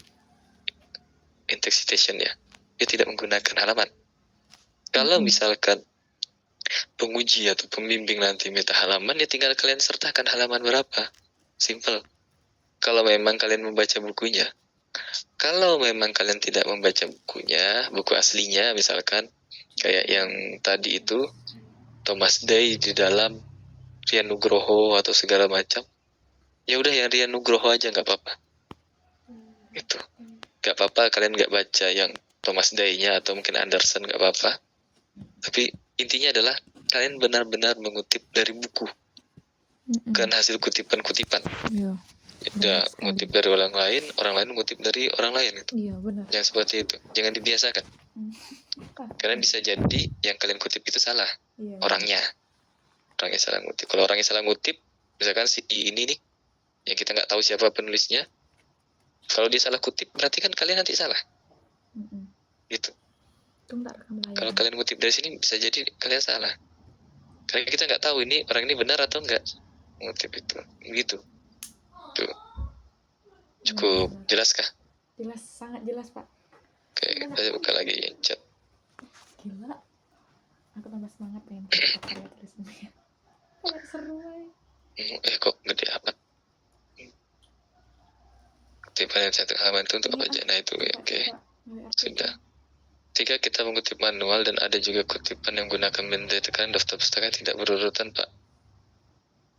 In-text citation ya. Dia tidak menggunakan halaman. Kalau misalkan penguji atau pembimbing nanti minta halaman, ya tinggal kalian sertakan halaman berapa. Simple. Kalau memang kalian membaca bukunya. Kalau memang kalian tidak membaca bukunya, buku aslinya misalkan, kayak yang tadi itu, Thomas Day di dalam Rian Nugroho atau segala macam, ya udah yang Rian Nugroho aja, nggak apa-apa. Gitu. Nggak apa-apa kalian nggak baca yang Thomas Day-nya atau mungkin Anderson, nggak apa-apa. Tapi intinya adalah kalian benar-benar mengutip dari buku, bukan hasil kutipan-kutipan. Iya. Ya, ngutip dari orang lain mengutip dari orang lain itu. Iya, benar. Yang seperti itu, jangan dibiasakan. Karena bisa jadi yang kalian kutip itu salah. Iya. Orangnya salah ngutip. Kalau orangnya salah ngutip, misalkan si ini nih, yang kita nggak tahu siapa penulisnya, kalau dia salah kutip, berarti kan kalian nanti salah. Gitu. Kalau kalian ngutip dari sini, bisa jadi kalian salah. Karena kita nggak tahu ini orang ini benar atau enggak mengutip itu. Gitu. Tuh. Cukup jelas kah? Jelas, sangat jelas Pak. Oke, saya buka lagi yang chat. Gila. Aku tambah semangat pengen karya tulisannya. Kayak seru ya. Kok gede amat? Kutipan yang satu halaman itu untuk apa aja? Nah itu ya, oke. Sudah. Ketika kita mengutip manual dan ada juga kutipan yang gunakan metode tekanan, daftar pustaka tidak berurutan Pak.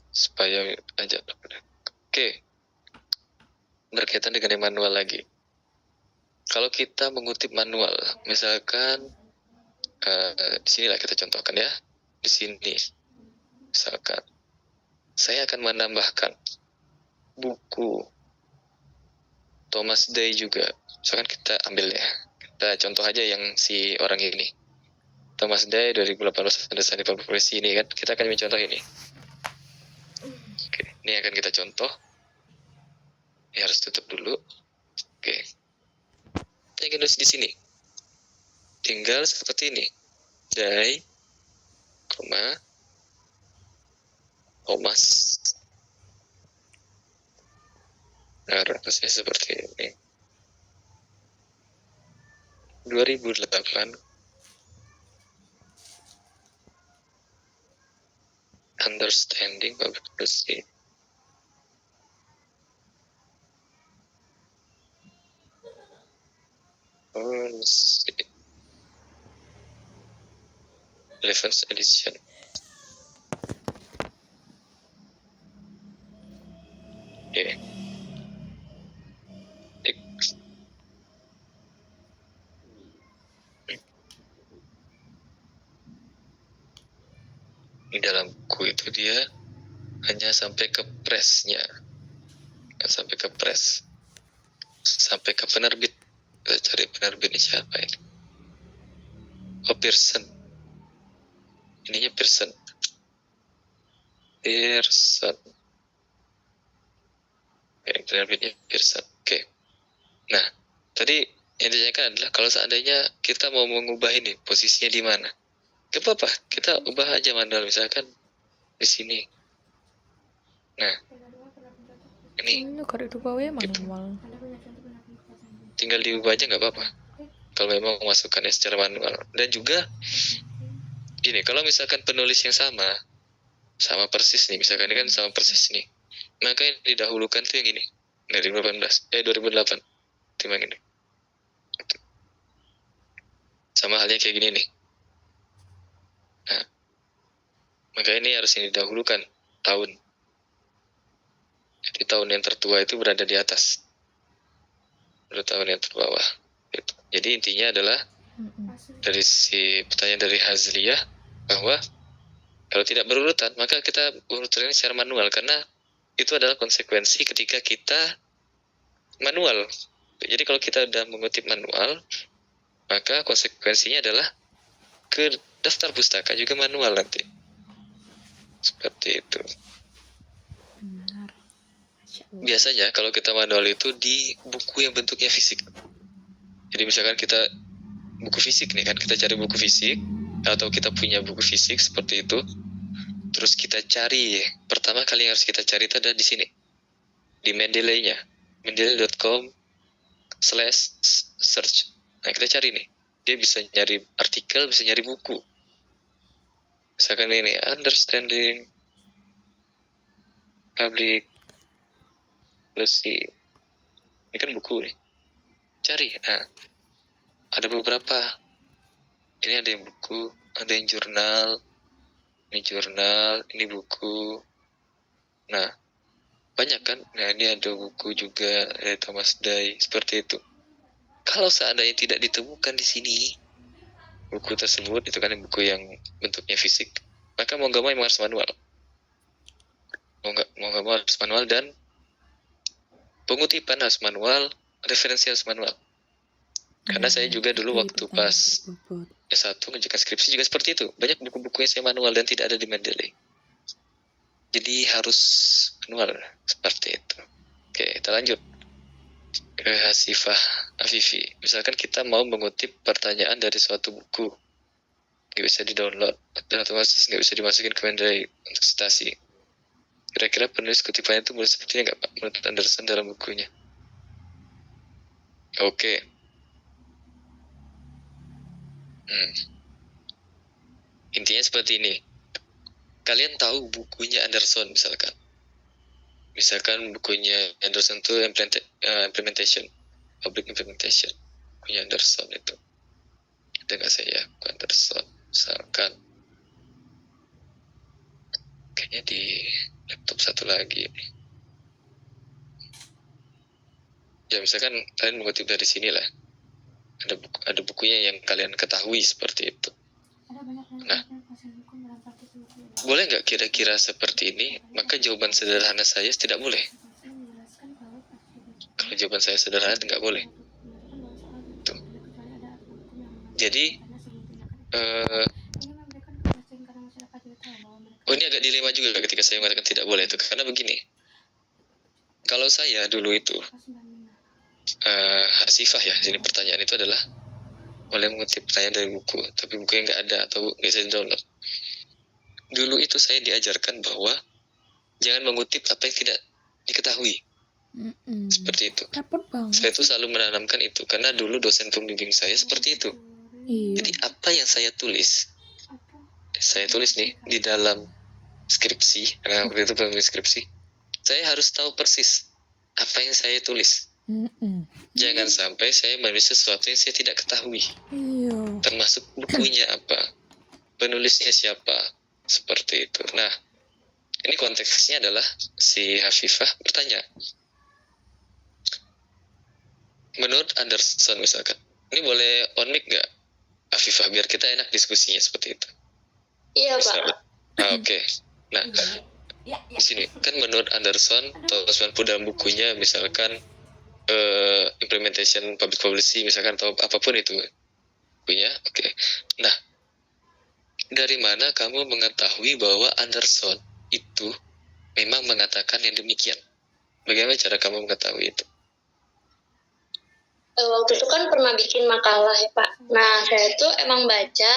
Supaya aja. Oke. Berkaitan dengan yang manual lagi. Kalau kita mengutip manual, misalkan di sinilah kita contohkan ya. Di sini, misalkan saya akan menambahkan buku Thomas Day juga. Misalkan kita ambil ya, kita contoh aja yang si orang ini. Thomas Day 2018 Desain di Profesi ini kan, kita akan mencontoh ini. Oke, ini akan kita contoh. Ini harus tutup dulu. Oke. Yang nulis di sini. Tinggal seperti ini. Day, Thomas. Nah, rasanya seperti ini. 2008 Understanding Public Policy. Let's see. 11th edition. Oke. Di dalam buku itu dia hanya sampai ke pressnya, sampai ke press, sampai ke penerbit. Kita cari penerbitnya siapa ini? Oh, Pearson. Ininya Pearson. Oke, penerbitnya Pearson. Oke. Nah, tadi yang ditanyakan adalah kalau seandainya kita mau mengubah ini, posisinya di mana? Gak apa-apa, kita ubah aja manual, misalkan di sini. Nah, ini Ini kalau itu bawa manual. tinggal diubah aja nggak apa-apa. Kalau memang memasukkannya secara manual. Dan juga gini, kalau misalkan penulis yang sama persis nih, misalkan ini kan sama persis nih, maka yang didahulukan tuh yang ini, dari 2008, timbang ini. Sama halnya kayak gini nih. Nah, maka ini harus yang didahulukan tahun. Jadi tahun yang tertua itu berada di atas, baru tahun yang terbawah. Gitu. Jadi intinya adalah dari si pertanyaan dari Hazliyah bahwa kalau tidak berurutan maka kita urutannya secara manual, karena itu adalah konsekuensi ketika kita manual. Jadi kalau kita udah mengutip manual, maka konsekuensinya adalah ke daftar pustaka juga manual nanti. Seperti itu. Benar. Biasanya kalau kita manual itu di buku yang bentuknya fisik. Jadi misalkan kita buku fisik nih kan, kita cari buku fisik atau kita punya buku fisik seperti itu. Terus kita cari, pertama kali yang harus kita cari itu ada di sini. Di Mendeley-nya. Mendeley.com/search. Nah, kita cari nih. Dia bisa nyari artikel, bisa nyari buku. Misalkan ini, Understanding Public Policy. Ini kan buku nih. Cari. Nah, ada beberapa. Ini ada yang buku, ada yang jurnal. Ini jurnal, ini buku. Nah, banyak kan? Nah, ini ada buku juga dari Thomas Day, seperti itu. Kalau seandainya tidak ditemukan di sini buku tersebut, itu kan buku yang bentuknya fisik, maka mau nggak mau harus manual. Mau nggak mau harus manual, dan pengutipan harus manual, referensi harus manual. Karena saya juga dulu waktu pas S1 mengerjakan skripsi juga seperti itu. Banyak buku-buku yang saya manual dan tidak ada di Mendeley. Jadi harus manual seperti itu. Oke, kita lanjut ke Hasifah Afifi. Misalkan kita mau mengutip pertanyaan dari suatu buku. nggak bisa di-download dan otomatis nggak bisa dimasukin ke Mendeley untuk citasi. Kira-kira penulis kutipannya itu mulai seperti ini nggak Pak menurut Anderson dalam bukunya? Oke. Intinya seperti ini. Kalian tahu bukunya Anderson misalkan. Misalkan bukunya Anderson itu implementation, public implementation. Bukunya Anderson itu. Ada nggak saya buku Anderson? Misalkan. Kayaknya di laptop satu lagi. Ya misalkan kalian mengutip dari sini lah. Ada bukunya yang kalian ketahui seperti itu. Nah, boleh nggak kira-kira seperti ini? Maka jawaban sederhana saya tidak boleh. Kalau jawaban saya sederhana nggak boleh. Tuh. Jadi, ini agak dilema juga ketika saya mengatakan tidak boleh itu. Karena begini, kalau saya dulu itu Hasifah ya, ini pertanyaan itu adalah boleh mengutip pertanyaan dari buku, tapi bukunya nggak ada atau nggak bisa download. Dulu itu saya diajarkan bahwa jangan mengutip apa yang tidak diketahui. Seperti itu. Saya itu selalu menanamkan itu karena dulu dosen pembimbing saya seperti itu. Jadi apa yang saya tulis nih di dalam skripsi, karena waktu itu penulis skripsi, saya harus tahu persis apa yang saya tulis. Jangan sampai saya menulis sesuatu yang saya tidak ketahui. Termasuk bukunya apa, penulisnya siapa, seperti itu. Nah, ini konteksnya adalah si Hafifah bertanya, menurut Anderson misalkan, ini boleh on mic nggak, Hafifah, biar kita enak diskusinya seperti itu. Iya Pak. Oke. Nah, di sini kan menurut Anderson tahun 90 dalam bukunya misalkan implementation public policy misalkan atau apapun itu punya. Oke. Nah, dari mana kamu mengetahui bahwa Anderson itu memang mengatakan yang demikian? Bagaimana cara kamu mengetahui itu? Waktu itu kan pernah bikin makalah ya Pak. Nah, saya tuh emang baca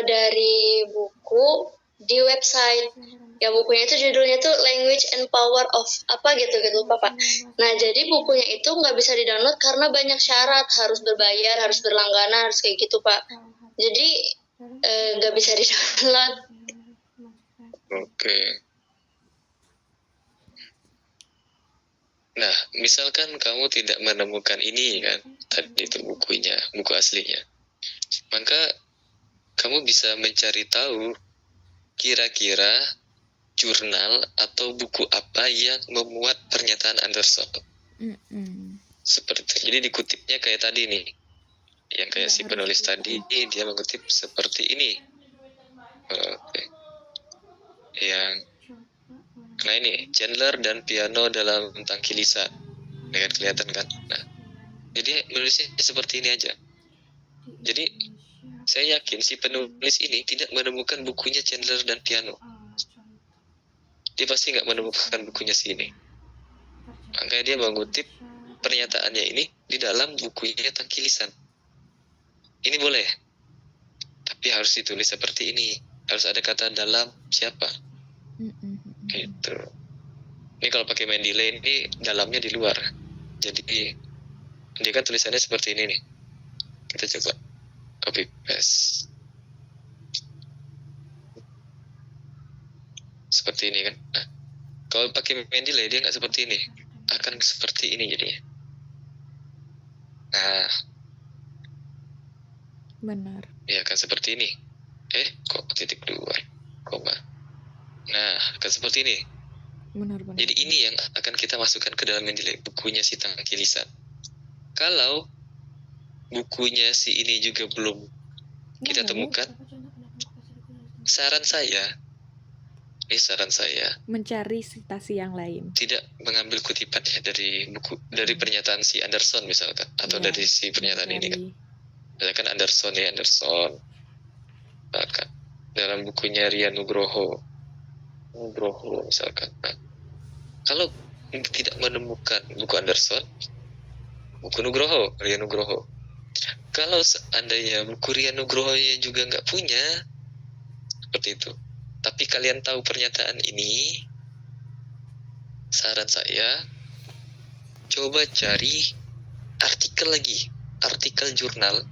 dari buku di website. Ya bukunya itu judulnya tuh Language and Power of apa gitu Pak. Nah jadi bukunya itu nggak bisa di-download karena banyak syarat, harus berbayar, harus berlangganan, harus kayak gitu Pak. Jadi nggak bisa di-download. Oke. Nah misalkan kamu tidak menemukan ini kan, tadi itu bukunya, buku aslinya, maka kamu bisa mencari tahu kira-kira jurnal atau buku apa yang memuat pernyataan Anderson. Seperti itu. Jadi dikutipnya kayak tadi nih, yang kayak si penulis tadi, dia mengutip seperti ini. Oke. Yang nah ini Chandler dan piano dalam tangki lisan, dengan kelihatan kan. Nah, jadi menulisnya seperti ini aja. Jadi saya yakin si penulis ini tidak menemukan bukunya Chandler dan piano. Dia pasti nggak menemukan bukunya sini. Makanya dia mengutip pernyataannya ini di dalam bukunya tangki lisan. Ini boleh, tapi harus ditulis seperti ini. Harus ada kata dalam siapa. Gitu. Ini kalau pakai Mendeley ini dalamnya di luar. Jadi dia kan tulisannya seperti ini nih. Kita coba copy paste. Seperti ini kan. Nah, kalau pakai Mendeley dia nggak seperti ini, akan seperti ini jadinya. Nah, benar. Ya akan seperti ini. Kok titik 2, koma. Nah, akan seperti ini. Benar. Jadi ini yang akan kita masukkan ke dalam Mendeley, bukunya si tangki lisan. Kalau bukunya si ini juga belum kita temukan, saran saya mencari citasi yang lain. Tidak mengambil kutipan ya dari buku, dari pernyataan si Anderson misalkan, atau dari si pernyataan ini kan. Misalkan Anderson misalkan dalam bukunya Rian Nugroho misalkan. Nah, kalau tidak menemukan buku Anderson, buku Rian Nugroho, Kalau seandainya buku Rian Nugrohonya juga nggak punya, seperti itu. Tapi kalian tahu pernyataan ini, saran saya, coba cari artikel lagi, artikel jurnal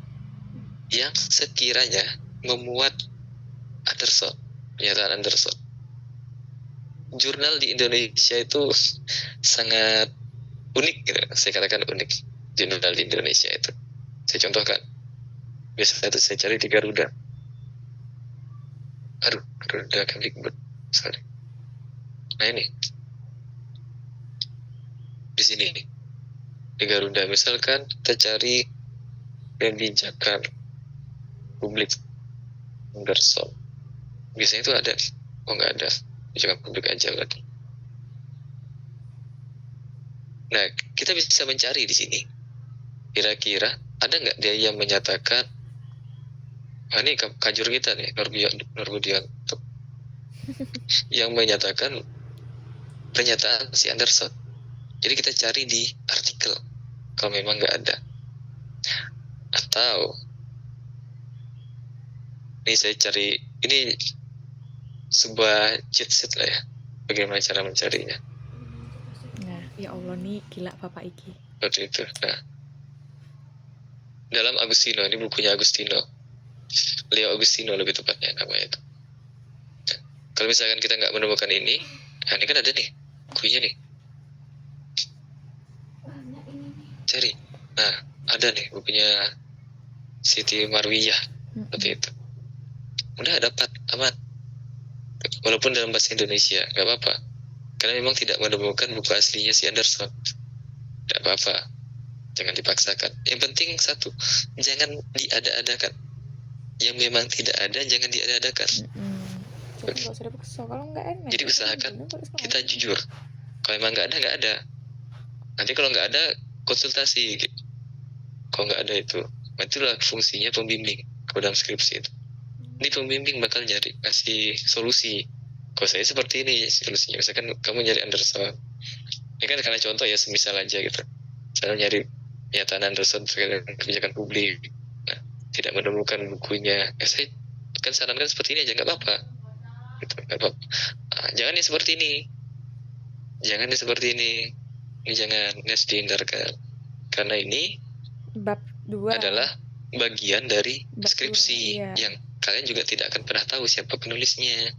yang sekiranya memuat Anderson, pernyataan Anderson. Jurnal di Indonesia itu sangat unik, gitu. Saya katakan unik, jurnal di Indonesia itu. Saya contohkan, biasanya itu saya cari di Garuda. Aduh, Garuda Kemdikbud, sorry. Nah ini, di sini, di Garuda misalkan kita cari kebijakan publik Anderson. Biasanya itu ada, oh nggak ada, kebijakan publik aja berarti. Nah, kita bisa mencari di sini. Kira-kira ada nggak dia yang menyatakan, ini kajur kita nih, Norbudian, yang menyatakan pernyataan si Anderson. Jadi kita cari di artikel, kalau memang nggak ada. Atau, ini saya cari, ini sebuah cheat sheet lah ya, bagaimana cara mencarinya. Nah, ya Allah nih gila Bapak Iki. Seperti itu. Nah, dalam Agustino, ini bukunya Agustino, Leo Agustino lebih tepatnya namanya itu. Nah, kalau misalkan kita nggak menemukan ini, nah ini kan ada nih bukunya nih, cari. Nah, ada nih bukunya Siti Marwiyah, seperti itu. Udah dapat, aman. Walaupun dalam bahasa Indonesia, nggak apa-apa. Karena memang tidak menemukan buku aslinya si Anderson. Nggak apa-apa. Jangan dipaksakan. Yang penting satu, jangan diada-adakan. Yang memang tidak ada, jangan diada-adakan. Jadi nggak usah dipaksa, kalau nggak enak. Jadi usahakan kita jujur. Kalau memang nggak ada, nggak ada. Nanti kalau nggak ada, konsultasi. Kalau nggak ada itu, itulah fungsinya pembimbing kalau dalam skripsi itu. Ini pembimbing bakal kasih solusi. Kalau saya seperti ini solusinya. Misalkan kamu nyari Anderson, ini kan karena contoh ya, semisal aja gitu. Saya nyari pernyataan Anderson terkait kebijakan publik. Nah, tidak menemukan bukunya. Saya kan sarankan seperti ini aja, nggak apa-apa. Gitu, nggak apa-apa. Nah, jangan nih seperti ini. Jangan nih seperti ini. Ini jangan, ini harus dihindarkan. Karena ini bab 2 adalah bagian dari bab skripsi 2, iya. yang kalian juga tidak akan pernah tahu siapa penulisnya.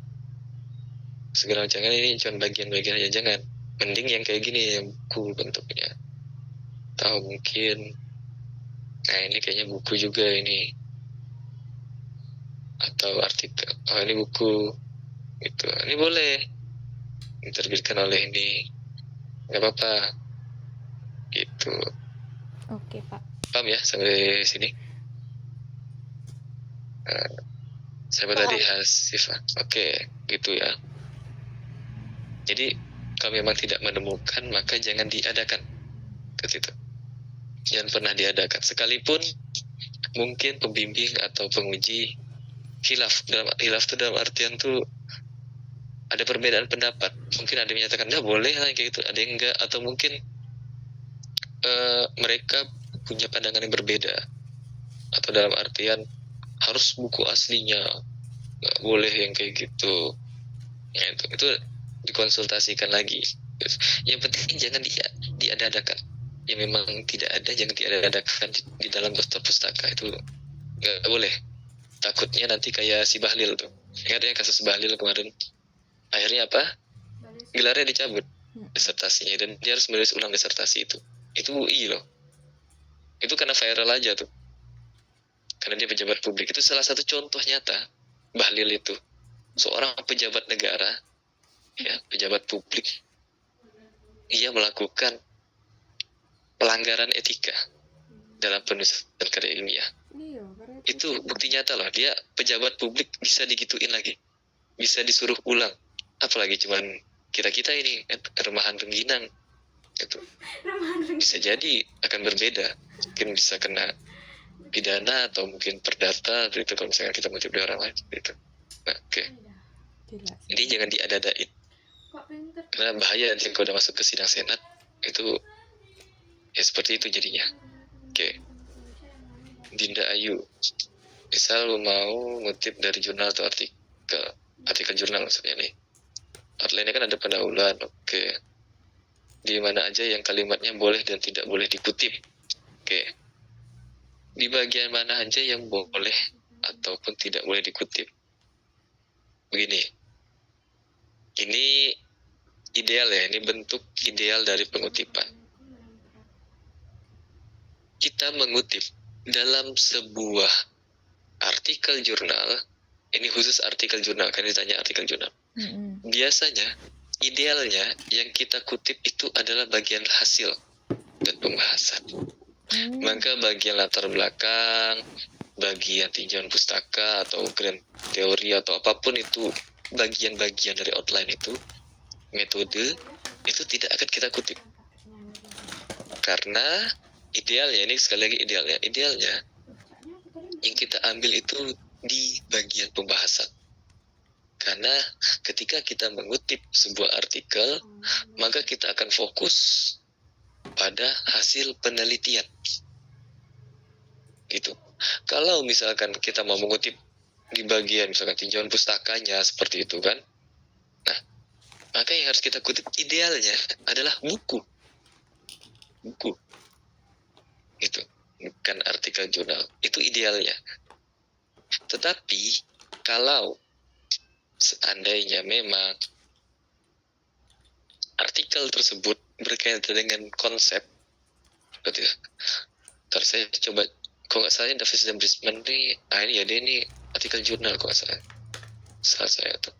Segala jangan, ini cuma bagian-bagian aja, jangan. Mending yang kayak gini, yang buku bentuknya. Tahu mungkin, nah ini kayaknya buku juga ini. Atau artikel, oh ini buku. Gitu, ini boleh. Diterbitkan oleh ini. Nggak apa-apa. Gitu. Oke Pak. Paham ya sampai sini? Siapa tadi? Hasifah. Oke, gitu ya. Jadi kalau memang tidak menemukan, maka jangan diadakan. Gitu. Jangan pernah diadakan. Sekalipun mungkin pembimbing atau penguji hilaf. Hilaf itu dalam artian tuh ada perbedaan pendapat. Mungkin ada yang menyatakan, nah boleh lah kayak gitu. Ada yang enggak. Atau mungkin mereka punya pandangan yang berbeda. Atau dalam artian harus buku aslinya, nggak boleh yang kayak gitu. Ya, itu dikonsultasikan lagi. Yang penting jangan diada-adakan. Yang memang tidak ada, jangan diada-adakan di dalam daftar pustaka. Itu nggak boleh. Takutnya nanti kayak si Bahlil tuh. Ingat ya kasus Bahlil kemarin? Akhirnya apa? Gelarnya dicabut, disertasinya, dan dia harus menulis ulang disertasi itu. Itu UI loh. Itu karena viral aja tuh. Karena dia pejabat publik. Itu salah satu contoh nyata Bahlil itu. Seorang pejabat negara, ya, pejabat publik, ia melakukan pelanggaran etika dalam penulisan karya ilmiah. Itu bukti nyata loh. Dia pejabat publik bisa digituin lagi, bisa disuruh ulang. Apalagi cuman kita ini kan remahan rengginang gitu. Bisa jadi akan berbeda. Mungkin bisa kena pidana atau mungkin perdata gitu kalau misalnya kita mengutip dari orang lain gitu. Nah, oke. Ini jangan diada-adain. Karena bahaya nanti kalau udah masuk ke sidang senat itu ya seperti itu jadinya. Oke. Dinda Ayu. Misal lu mau ngutip dari jurnal atau artikel jurnal maksudnya nih. Outline-nya kan ada pendahuluan, oke. Di mana aja yang kalimatnya boleh dan tidak boleh dikutip, oke. Di bagian mana aja yang boleh ataupun tidak boleh dikutip. Begini, ini ideal ya, ini bentuk ideal dari pengutipan. Kita mengutip dalam sebuah artikel jurnal, ini khusus artikel jurnal, kan ditanya artikel jurnal. Biasanya, idealnya yang kita kutip itu adalah bagian hasil dan pembahasan. Maka bagian latar belakang, bagian tinjauan pustaka atau grand teori atau apapun itu, bagian-bagian dari outline itu, metode, itu tidak akan kita kutip. Karena idealnya, ini sekali lagi idealnya yang kita ambil itu di bagian pembahasan. Karena ketika kita mengutip sebuah artikel, maka kita akan fokus pada hasil penelitian. Gitu. Kalau misalkan kita mau mengutip di bagian misalkan tinjauan pustakanya seperti itu kan, nah maka yang harus kita kutip idealnya adalah buku. Itu bukan artikel jurnal, itu idealnya. Tetapi kalau seandainya memang artikel tersebut berkaitan dengan konsep, seperti itu. Ntar saya coba, kalau nggak salah Davis dan Brisbane nih, ini ya dia ini artikel jurnal kalau nggak salah saya tuh.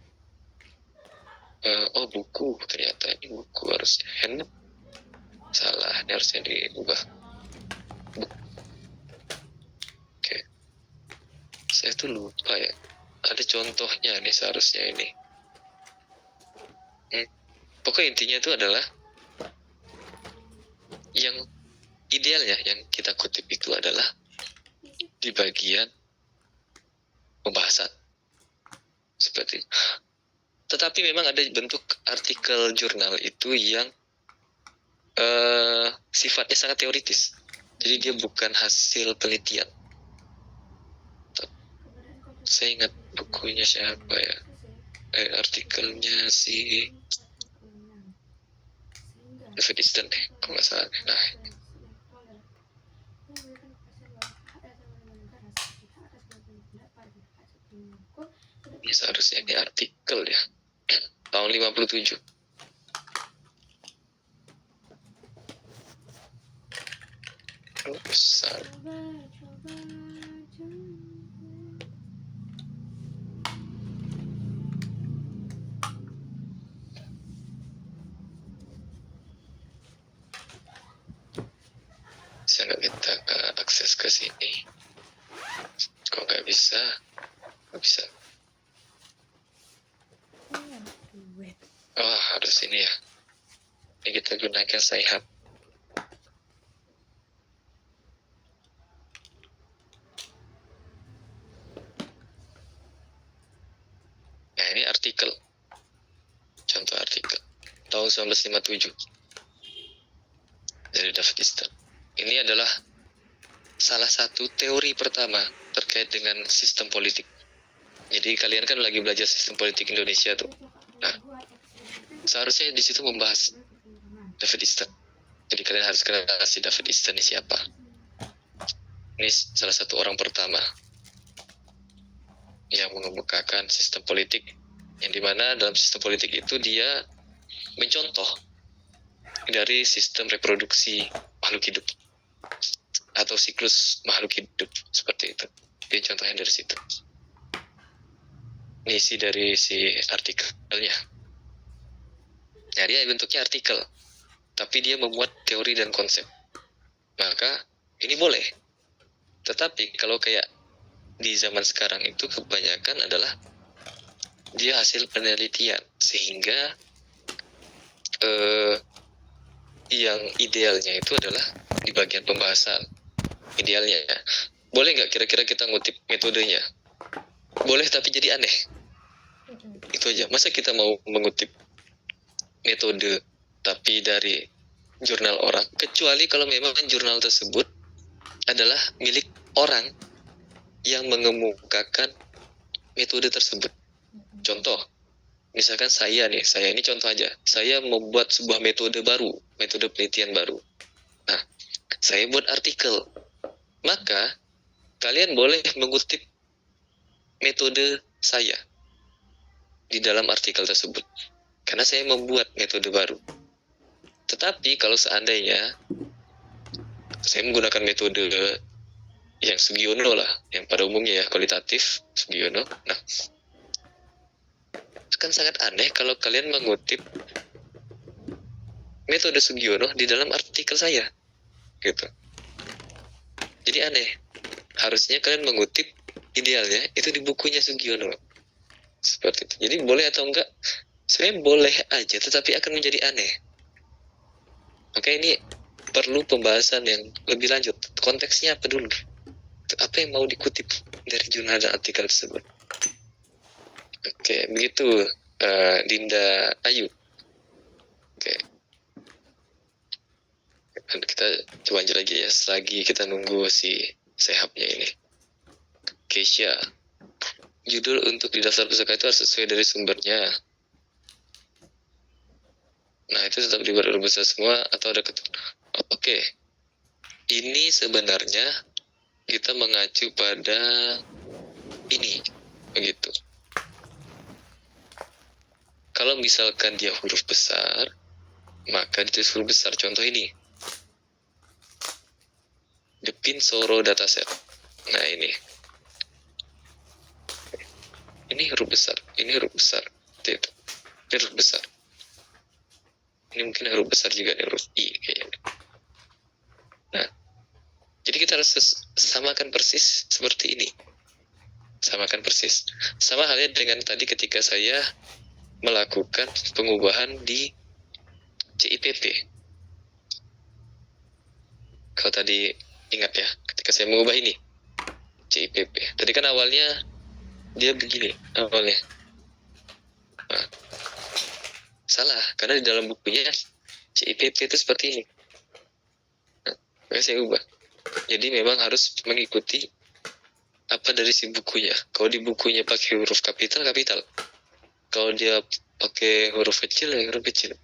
Oh buku, ternyata ini buku harusnya hand, salah, ini harusnya diubah. Oke, saya tuh lupa ya. Ada contohnya nih seharusnya ini. Pokoknya intinya itu adalah yang idealnya yang kita kutip itu adalah di bagian pembahasan. Seperti itu. Tetapi memang ada bentuk artikel jurnal itu yang sifatnya sangat teoritis. Jadi dia bukan hasil penelitian. Saya ingat bukunya siapa ya? Artikelnya si David Easton deh, kalau nggak salah. Nah, ini seharusnya ini artikel ya, tahun 57. Besar. Saya nggak minta akses ke sini. Kok nggak bisa? Nggak bisa. Oh, harus ini ya. Ini kita gunakan Sci-Hub. Nah, ini artikel. Contoh artikel. Tahun 1957. Dari David Easton. Ini adalah salah satu teori pertama terkait dengan sistem politik. Jadi kalian kan lagi belajar sistem politik Indonesia tuh. Nah, seharusnya di situ membahas David Easton. Jadi kalian harus kenal si David Easton ini siapa. Ini salah satu orang pertama yang mengemukakan sistem politik, yang dimana dalam sistem politik itu dia mencontoh dari sistem reproduksi makhluk hidup atau siklus makhluk hidup seperti itu. Dia contohnya dari situ. Ini isi dari si artikelnya. Nah, dia bentuknya artikel, tapi dia memuat teori dan konsep. Maka ini boleh. Tetapi kalau kayak di zaman sekarang itu kebanyakan adalah dia hasil penelitian, sehingga yang idealnya itu adalah di bagian pembahasan. Idealnya ya. Boleh nggak kira-kira kita ngutip metodenya? Boleh, tapi jadi aneh. Itu aja. Masa kita mau mengutip metode tapi dari jurnal orang? Kecuali kalau memang jurnal tersebut adalah milik orang yang mengemukakan metode tersebut. Contoh, misalkan saya ini contoh aja. Saya membuat sebuah metode baru, metode penelitian baru. Nah, saya buat artikel. Maka, kalian boleh mengutip metode saya di dalam artikel tersebut. Karena saya membuat metode baru. Tetapi, kalau seandainya saya menggunakan metode yang Sugiono lah, yang pada umumnya ya, kualitatif, Sugiono. Nah, kan sangat aneh kalau kalian mengutip metode Sugiono di dalam artikel saya, gitu. Jadi aneh. Harusnya kalian mengutip idealnya itu di bukunya Sugiono. Seperti itu. Jadi boleh atau enggak? Saya boleh aja, tetapi akan menjadi aneh. Maka ini perlu pembahasan yang lebih lanjut. Konteksnya apa dulu? Apa yang mau dikutip dari jurnal dan artikel tersebut? Oke, begitu Dinda Ayu. Oke. Kita coba lanjut lagi ya, selagi kita nunggu si sehapnya ini. Keisha. Judul untuk di daftar pustaka itu harus sesuai dari sumbernya. Nah, itu tetap dibuat huruf besar semua atau ada Oke. Ini sebenarnya kita mengacu pada ini. Begitu. Kalau misalkan dia huruf besar, maka ditulis huruf besar. Contoh ini. The Pinsoro Dataset. Nah, ini. Ini huruf besar. Ini huruf besar. Itu. Ini huruf besar. Ini mungkin huruf besar juga nih, huruf I kayaknya. Nah, jadi kita harus samakan persis seperti ini. Samakan persis. Sama halnya dengan tadi ketika saya melakukan pengubahan di CIPP. Kalau tadi ingat ya, ketika saya mengubah ini CIPP. Tadi kan awalnya dia begini awalnya. Nah, salah, karena di dalam bukunya CIPP itu seperti ini. Nah, maka saya ubah. Jadi memang harus mengikuti apa dari si bukunya. Kalau di bukunya pakai huruf kapital, kapital. Kalau dia pakai huruf kecil, ya huruf kecil.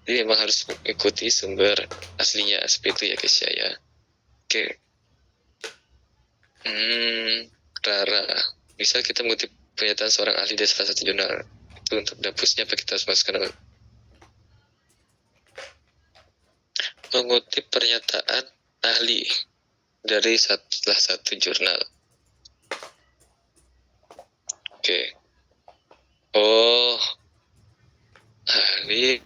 Jadi memang harus mengikuti sumber aslinya seperti itu ya guys ya. Oke. Rara. Misal kita mengutip pernyataan seorang ahli dari salah satu jurnal. Itu untuk dapusnya apa kita harus masukkan? Mengutip pernyataan ahli dari salah satu jurnal. Oke. Oh, ahli.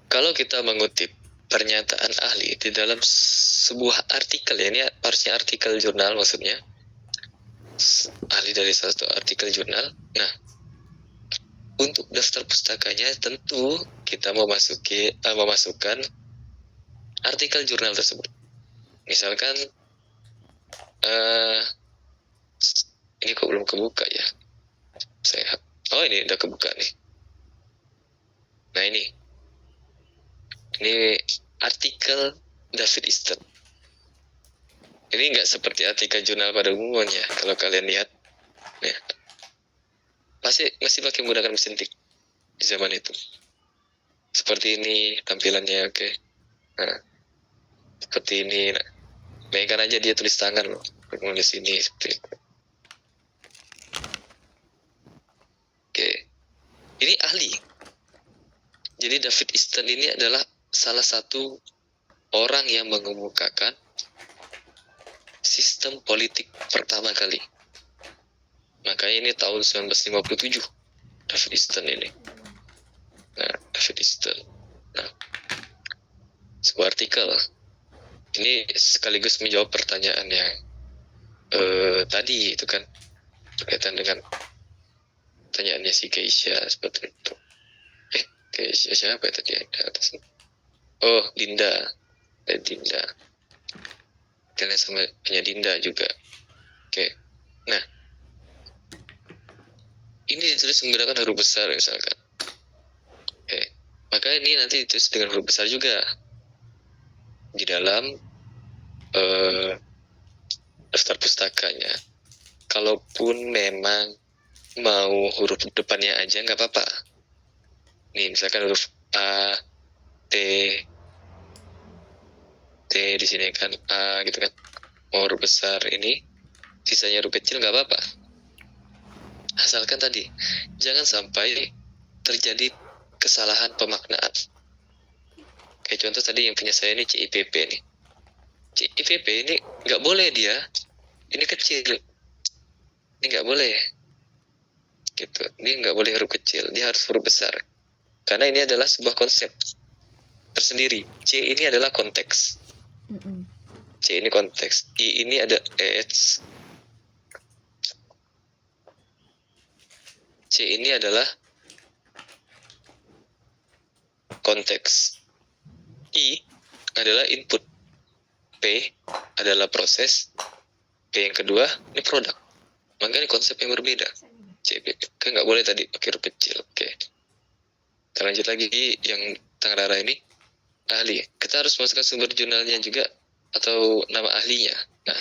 Kalau kita mengutip pernyataan ahli di dalam sebuah artikel, ya, ini harusnya artikel jurnal maksudnya, ahli dari salah satu artikel jurnal. Nah, untuk daftar pustakanya tentu kita memasukkan artikel jurnal tersebut. Misalkan ini kok belum kebuka ya? Ini udah kebuka nih. Nah, ini artikel David Easton. Ini nggak seperti artikel jurnal pada umumnya. Kalau kalian lihat, ya, masih pakai menggunakan mesin tik di zaman itu. Seperti ini tampilannya, oke. Nah, seperti ini. Nah, bayangkan aja dia tulis tangan loh, nulis ini seperti itu. Oke, ini ahli. Jadi David Easton ini adalah salah satu orang yang mengemukakan sistem politik pertama kali. Makanya ini tahun 1957 David Easton ini. Nah, David Easton. Nah, sebuah artikel. Ini sekaligus menjawab pertanyaan yang tadi itu kan berkaitan dengan pertanyaannya si Keisha seperti itu. Keisha siapa ya tadi ada atas? Oh, Dinda. Dinda. Kalian sama punya Dinda juga. Oke. Nah, ini ditulis menggunakan huruf besar misalkan. Maka ini nanti ditulis dengan huruf besar juga di dalam daftar pustakanya. Kalaupun memang mau huruf depannya aja nggak apa-apa. Nih misalkan huruf A, T di sini kan A gitu kan. Mau huruf besar ini, sisanya huruf kecil nggak apa-apa. Asalkan tadi jangan sampai terjadi kesalahan pemaknaan. Kayak contoh tadi yang punya saya ini CIPP nih. CIPP ini nggak boleh dia, ini kecil. Ini nggak boleh. Gitu. Ini nggak boleh huruf kecil, dia harus huruf besar. Karena ini adalah sebuah konsep tersendiri. C ini adalah konteks. C ini konteks. I ini ada edge. C ini adalah konteks. I adalah input. P adalah proses. P yang kedua ini produk. Maka ini konsep yang berbeda. CP kan nggak boleh tadi pakai huruf kecil. Oke. Kita lanjut lagi yang Tang Rara ini ahli. Kita harus masukkan sumber jurnalnya juga atau nama ahlinya. Nah,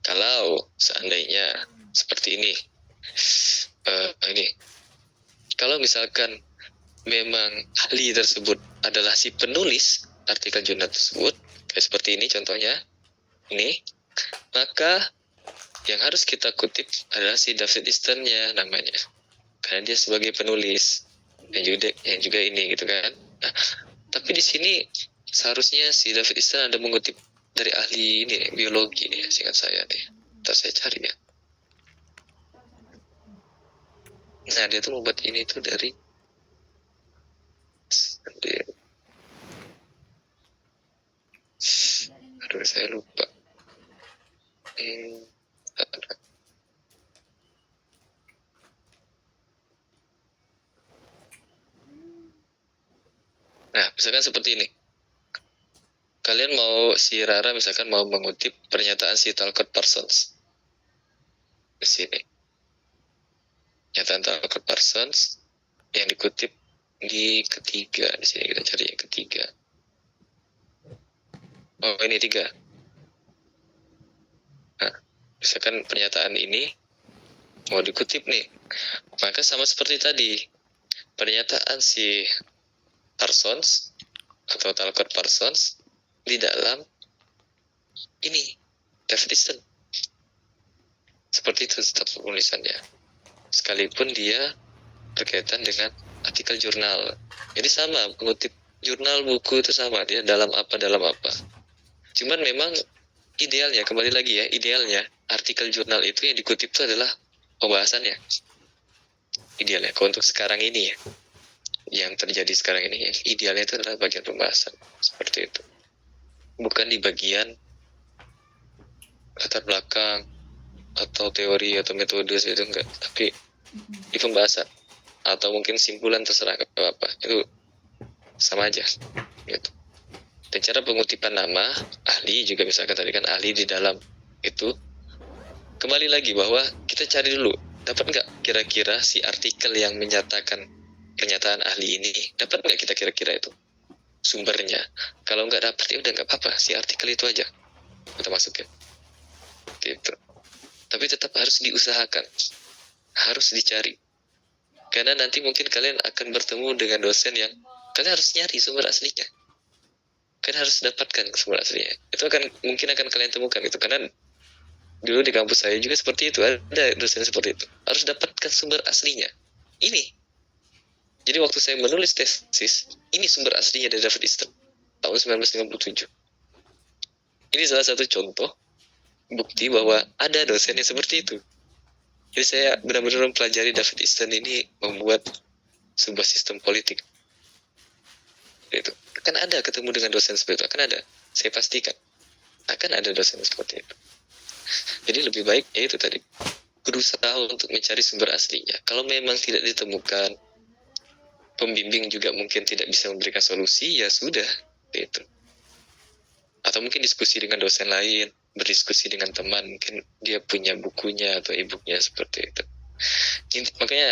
kalau seandainya seperti ini, kalau misalkan memang ahli tersebut adalah si penulis artikel jurnal tersebut, kayak seperti ini contohnya, ini, maka yang harus kita kutip adalah si David Easton-nya namanya, karena dia sebagai penulis yang juga ini gitu kan. Nah, tapi di sini seharusnya si David Easton ada mengutip dari ahli ini nih, biologi nih, seingat saya nih. Ntar saya cari ya. Nah, dia tuh membuat ini tuh dari aduh saya lupa. Nah, misalkan seperti ini. Kalian mau, si Rara misalkan mau mengutip pernyataan si Talcott Parsons. Di sini. Pernyataan Talcott Parsons yang dikutip di ketiga. Di sini kita cari yang ketiga. Oh, ini 3. Nah, misalkan pernyataan ini mau dikutip nih. Maka sama seperti tadi. Pernyataan si Parsons atau Talcott Parsons di dalam ini David Easton. Seperti itu tetap penulisannya. Sekalipun dia berkaitan dengan artikel jurnal. Jadi sama, mengutip jurnal, buku itu sama, dia dalam apa. Cuman memang idealnya, kembali lagi ya, idealnya artikel jurnal itu yang dikutip itu adalah pembahasannya. Idealnya, kalau untuk sekarang ini ya, yang terjadi sekarang ini, idealnya itu adalah bagian pembahasan. Seperti itu. Bukan di bagian latar belakang atau teori atau metode itu enggak, tapi di pembahasan atau mungkin simpulan terserah apa itu sama aja gitu. Dan cara pengutipan nama ahli juga misalkan tadi kan ahli di dalam itu, kembali lagi bahwa kita cari dulu dapat nggak kira-kira si artikel yang menyatakan pernyataan ahli ini, dapat nggak kita kira-kira itu sumbernya. Kalau nggak dapat ya udah nggak apa-apa, si artikel itu aja kita masukin gitu. Tapi tetap harus diusahakan, harus dicari, karena nanti mungkin kalian akan bertemu dengan dosen yang kalian harus nyari sumber aslinya, kalian harus dapatkan sumber aslinya. Itu mungkin akan kalian temukan gitu, karena dulu di kampus saya juga seperti itu, ada dosen seperti itu, harus dapatkan sumber aslinya. Ini jadi waktu saya menulis tesis, ini sumber aslinya dari David Easton tahun 1957. Ini salah satu contoh bukti bahwa ada dosen yang seperti itu. Jadi saya benar-benar mempelajari David Easton ini membuat sebuah sistem politik. Itu kan ada ketemu dengan dosen seperti itu, akan ada. Saya pastikan akan ada dosen seperti itu. Jadi lebih baik ya itu tadi, berusaha untuk mencari sumber aslinya. Kalau memang tidak ditemukan, pembimbing juga mungkin tidak bisa memberikan solusi, ya sudah itu. Atau mungkin diskusi dengan dosen lain, berdiskusi dengan teman, mungkin dia punya bukunya atau e-booknya seperti itu. Makanya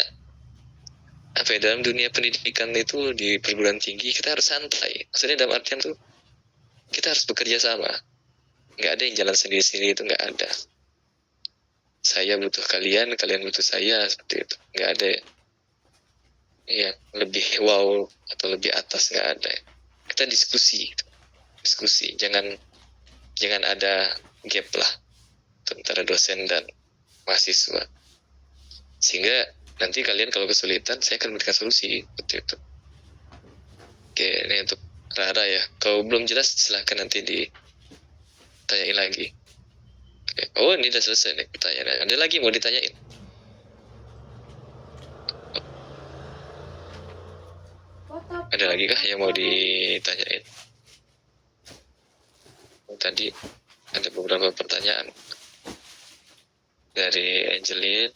dalam dunia pendidikan itu di perguruan tinggi kita harus santai. Maksudnya dalam artian tuh kita harus bekerja sama. nggak ada yang jalan sendiri-sendiri, itu nggak ada. Saya butuh kalian, kalian butuh saya, seperti itu. Nggak ada yang lebih wow atau lebih atas, nggak ada. Kita diskusi, jangan ada gap lah antara dosen dan mahasiswa, sehingga nanti kalian kalau kesulitan saya akan memberikan solusi, seperti itu. Oke, ini untuk Rara ya. Kalau belum jelas silahkan nanti ditanyain lagi. Oke. Oh, ini udah selesai nih pertanyaan. Ada lagi mau ditanyain? Ada lagi kah yang mau ditanyain? Tadi ada beberapa pertanyaan dari Angelin,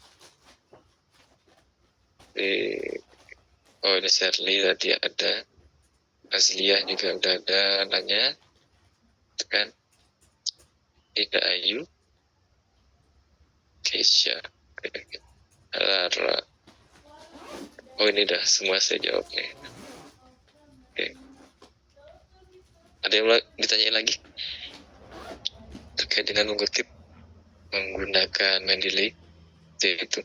ini Shirley tadi ada, Azliah juga udah ada nanya, kan? Ida Ayu, Keisha, Lara. Oh, ini dah semua saya jawab nih. Oke. Ada yang ditanyain lagi terkait dengan mengutip menggunakan Mendeley itu?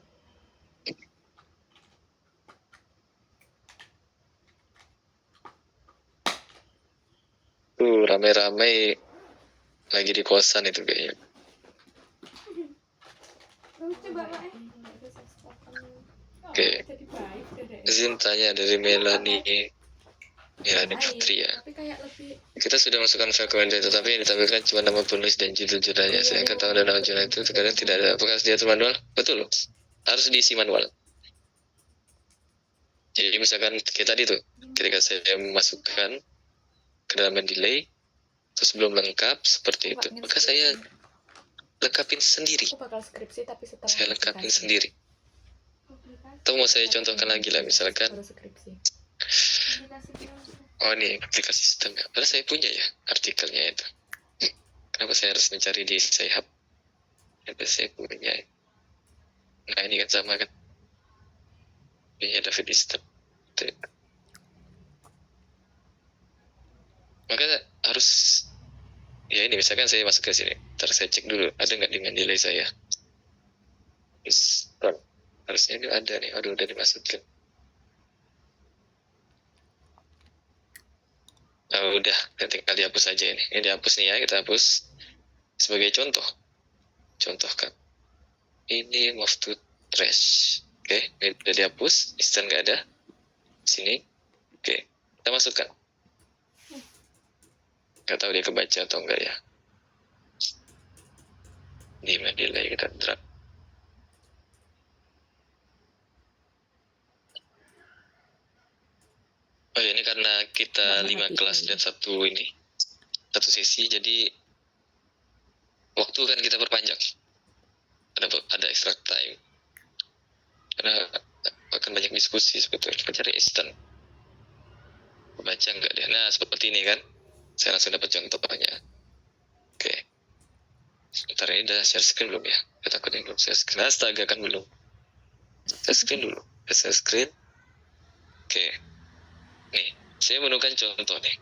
Rame-rame lagi di kosan itu kayaknya. Oke. Izin tanya dari Melanie Putri ya. Kita sudah masukkan file Mendeley, tetapi yang ditampilkan cuma nama penulis dan judul jurnalnya. Saya akan tahu nama jurnal itu terkadang tidak ada. Apakah diatur manual? Betul, harus diisi manual. Jadi misalkan kayak tadi tuh, ketika saya masukkan ke dalam Mendeley, terus belum lengkap seperti itu, maka saya lengkapin sendiri. Saya lengkapin sendiri. Atau mau saya contohkan lagi lah, misalkan oh ini aplikasi sistemnya, padahal saya punya ya artikelnya itu. Kenapa saya harus mencari di Sci-Hub? Kenapa saya punya? Nah ini kan sama kan, punya David Easton. Maka harus ya ini misalkan saya masuk ke sini, ntar saya cek dulu ada nggak di Mendeley saya. Harusnya ini ada nih, aduh udah dimasukin. Oh, udah, tinggal dihapus aja ini. Ini dihapus nih ya, kita hapus sebagai contoh. Contohkan. Ini move to trash. Oke, ini udah dihapus. Eastern nggak ada. Sini. Oke, kita masukkan. Nggak tahu dia kebaca atau enggak ya. Di Mendeley kita drag. Oh ya, ini karena kita 5 kelas dan satu sesi, jadi waktu kan kita perpanjang. Ada extra time. Karena akan banyak diskusi sebetulnya. Kita cari instant. Baca enggak dia? Nah, seperti ini kan. Saya langsung dapat contohnya. Oke. Sebentar, ini udah share screen belum ya? Saya takutnya belum share screen. Astaga, kan belum. Share screen dulu. Share screen. Oke. Nih, saya menemukan contoh nih.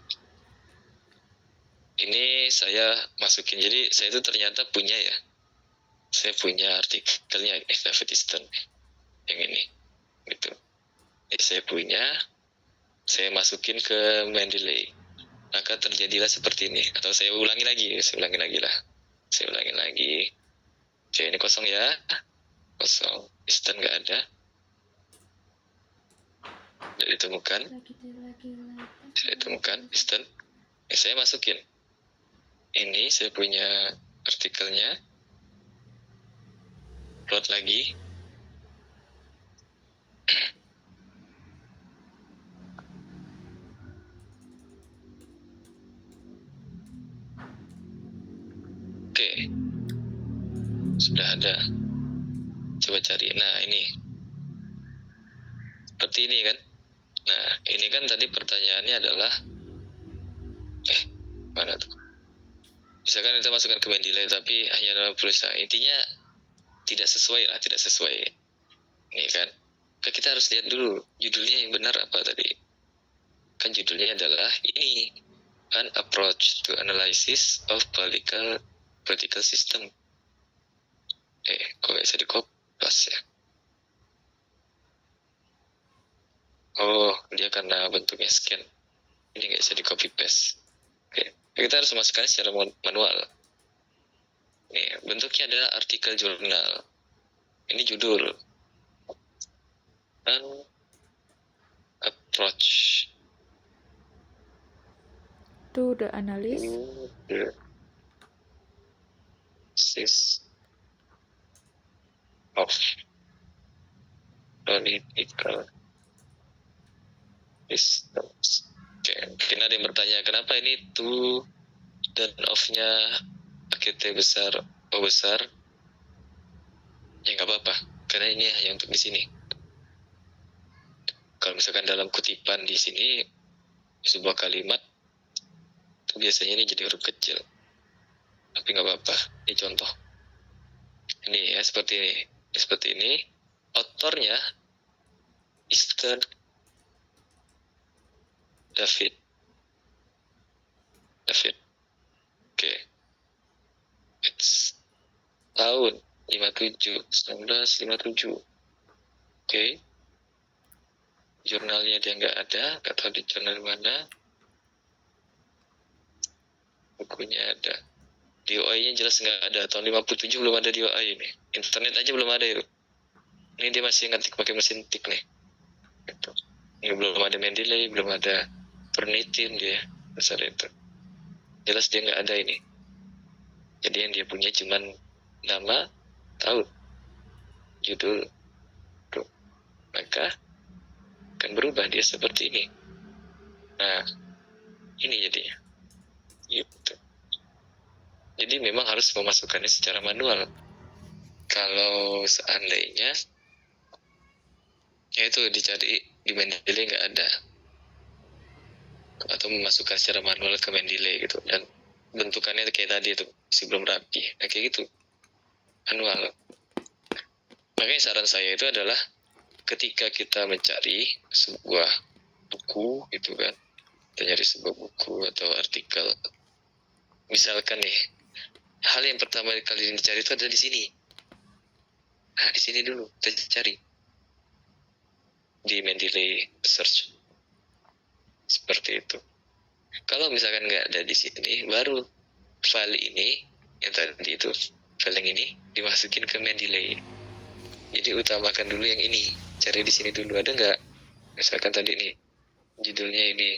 Ini saya masukin. Jadi saya itu ternyata punya ya. Saya punya artikelnya David Easton yang ini. Gitu. Jadi saya punya. Saya masukin ke Mendeley. Maka terjadilah seperti ini. Atau saya ulangi lagi lah. Saya ulangi lagi. Oke, ini kosong ya. Kosong. Easton nggak ada. Tidak ditemukan. Easton. Saya masukin. Ini saya punya artikelnya. Plot lagi. Oke. Sudah ada. Coba cari. Nah, ini. Seperti ini kan. Nah, ini kan tadi pertanyaannya adalah mana tuh? Misalkan kita masukkan ke Mendeley tapi hanya dalam tulisan, intinya tidak sesuai. Ini kan. Kita harus lihat dulu judulnya yang benar apa tadi. Kan judulnya adalah ini, An Approach to Analysis of Political political system. Kok nggak bisa dikopas ya? Oh, dia karena bentuknya scan. Ini nggak bisa di copy paste. Oke, kita harus masukkan secara manual. Nih, bentuknya adalah artikel jurnal. Ini judul. Dan approach To the analyst. to the analysis of political systems. Oke, mungkin ada yang bertanya, kenapa ini to dan of-nya pakai T besar, O besar? Ya nggak apa-apa, karena ini hanya untuk di sini. Kalau misalkan dalam kutipan di sini sebuah kalimat, itu biasanya ini jadi huruf kecil. Tapi nggak apa-apa, ini contoh. Ini ya seperti ini. Seperti ini. Autornya Eastern David. Oke. It's tahun 1957. Oke. Jurnalnya dia nggak ada, nggak tahu di jurnal mana. Bukunya ada. DOI-nya jelas nggak ada. Tahun 57 belum ada DOI ini. Internet aja belum ada itu. Ini dia masih ngetik pakai mesin tik nih. Gitu. Ini belum ada Mendeley, belum ada Turnitin dia. Besar itu. Jelas dia nggak ada ini. Jadi yang dia punya cuman nama, tahun, judul. Tuh. Maka akan berubah dia seperti ini. Nah, ini jadinya. Gitu. Jadi memang harus memasukkannya secara manual. Kalau seandainya ya itu dicari di Mendeley nggak ada, atau memasukkan secara manual ke Mendeley gitu, dan bentukannya kayak tadi itu masih belum rapi, nah kayak gitu manual. Makanya saran saya itu adalah ketika kita mencari sebuah buku gitu kan, kita nyari sebuah buku atau artikel, misalkan nih, hal yang pertama kali dicari itu ada di sini. Nah, di sini dulu kita cari di Mendeley search seperti itu. Kalau misalkan nggak ada di sini, baru file ini yang tadi itu, file yang ini dimasukin ke Mendeley. Jadi utamakan dulu yang ini, cari di sini dulu, ada nggak? Misalkan tadi nih judulnya ini,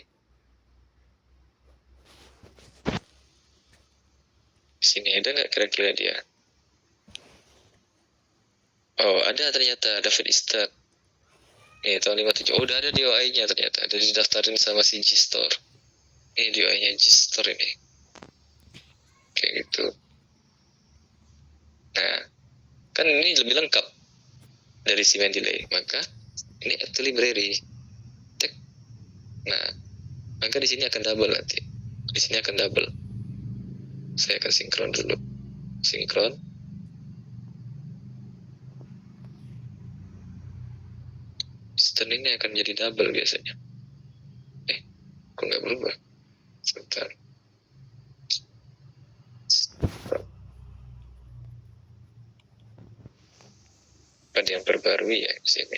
sini ada nggak kira-kira dia? Oh, ada ternyata, David Eastern. Nih, tahun 57. Oh, udah ada DOI-nya ternyata. Ada didaftarin sama si G-Store. Ini DOI-nya G-Store ini. Kayak gitu. Nah, kan ini lebih lengkap dari si Mendeley. Maka, ini add to library. Cek. Nah, maka di sini akan double nanti. Di sini akan double. Saya akan sinkron dulu. Sinkron. Eastern ini akan jadi double biasanya. Kok nggak berubah? Sebentar. Ada yang perbarui ya di sini.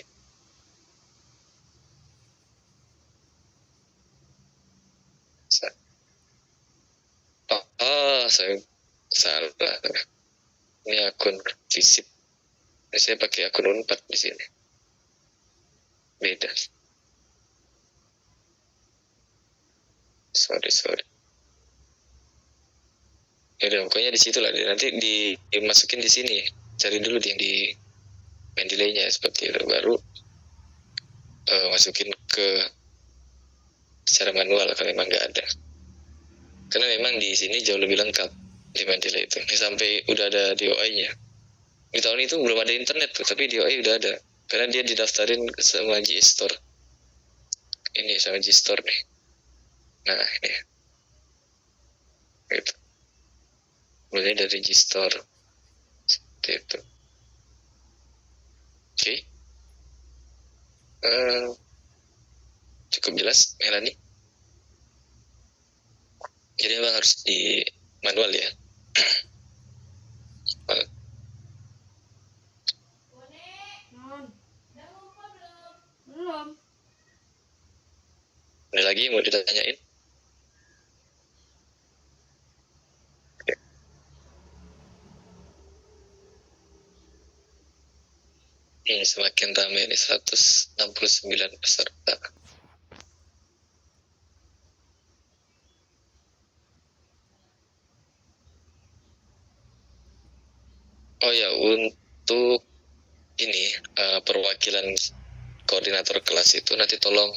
Saya salah. Ini akun visip. Ini saya pakai akun Unpad di sini. Beda. Sorry. Ya udah, pokoknya di situ lah. Nanti dimasukin di sini. Cari dulu yang di Mendeley-nya seperti itu, baru masukin ke secara manual kalau memang nggak ada. Karena memang di sini jauh lebih lengkap di Mendeley itu. Ini sampai udah ada DOI-nya. Di tahun itu belum ada internet tuh, tapi DOI udah ada. Karena dia didaftarin sama G-Store. Ini sama G-Store nih. Nah, ini. Gitu. Mulai dari G-Store. Seperti itu. Oke. Cukup jelas, Melanie? Jadi memang harus di manual ya. Ada lagi yang mau ditanyain? Semakin ramai ini 169 peserta. Oh ya, untuk ini perwakilan koordinator kelas itu nanti tolong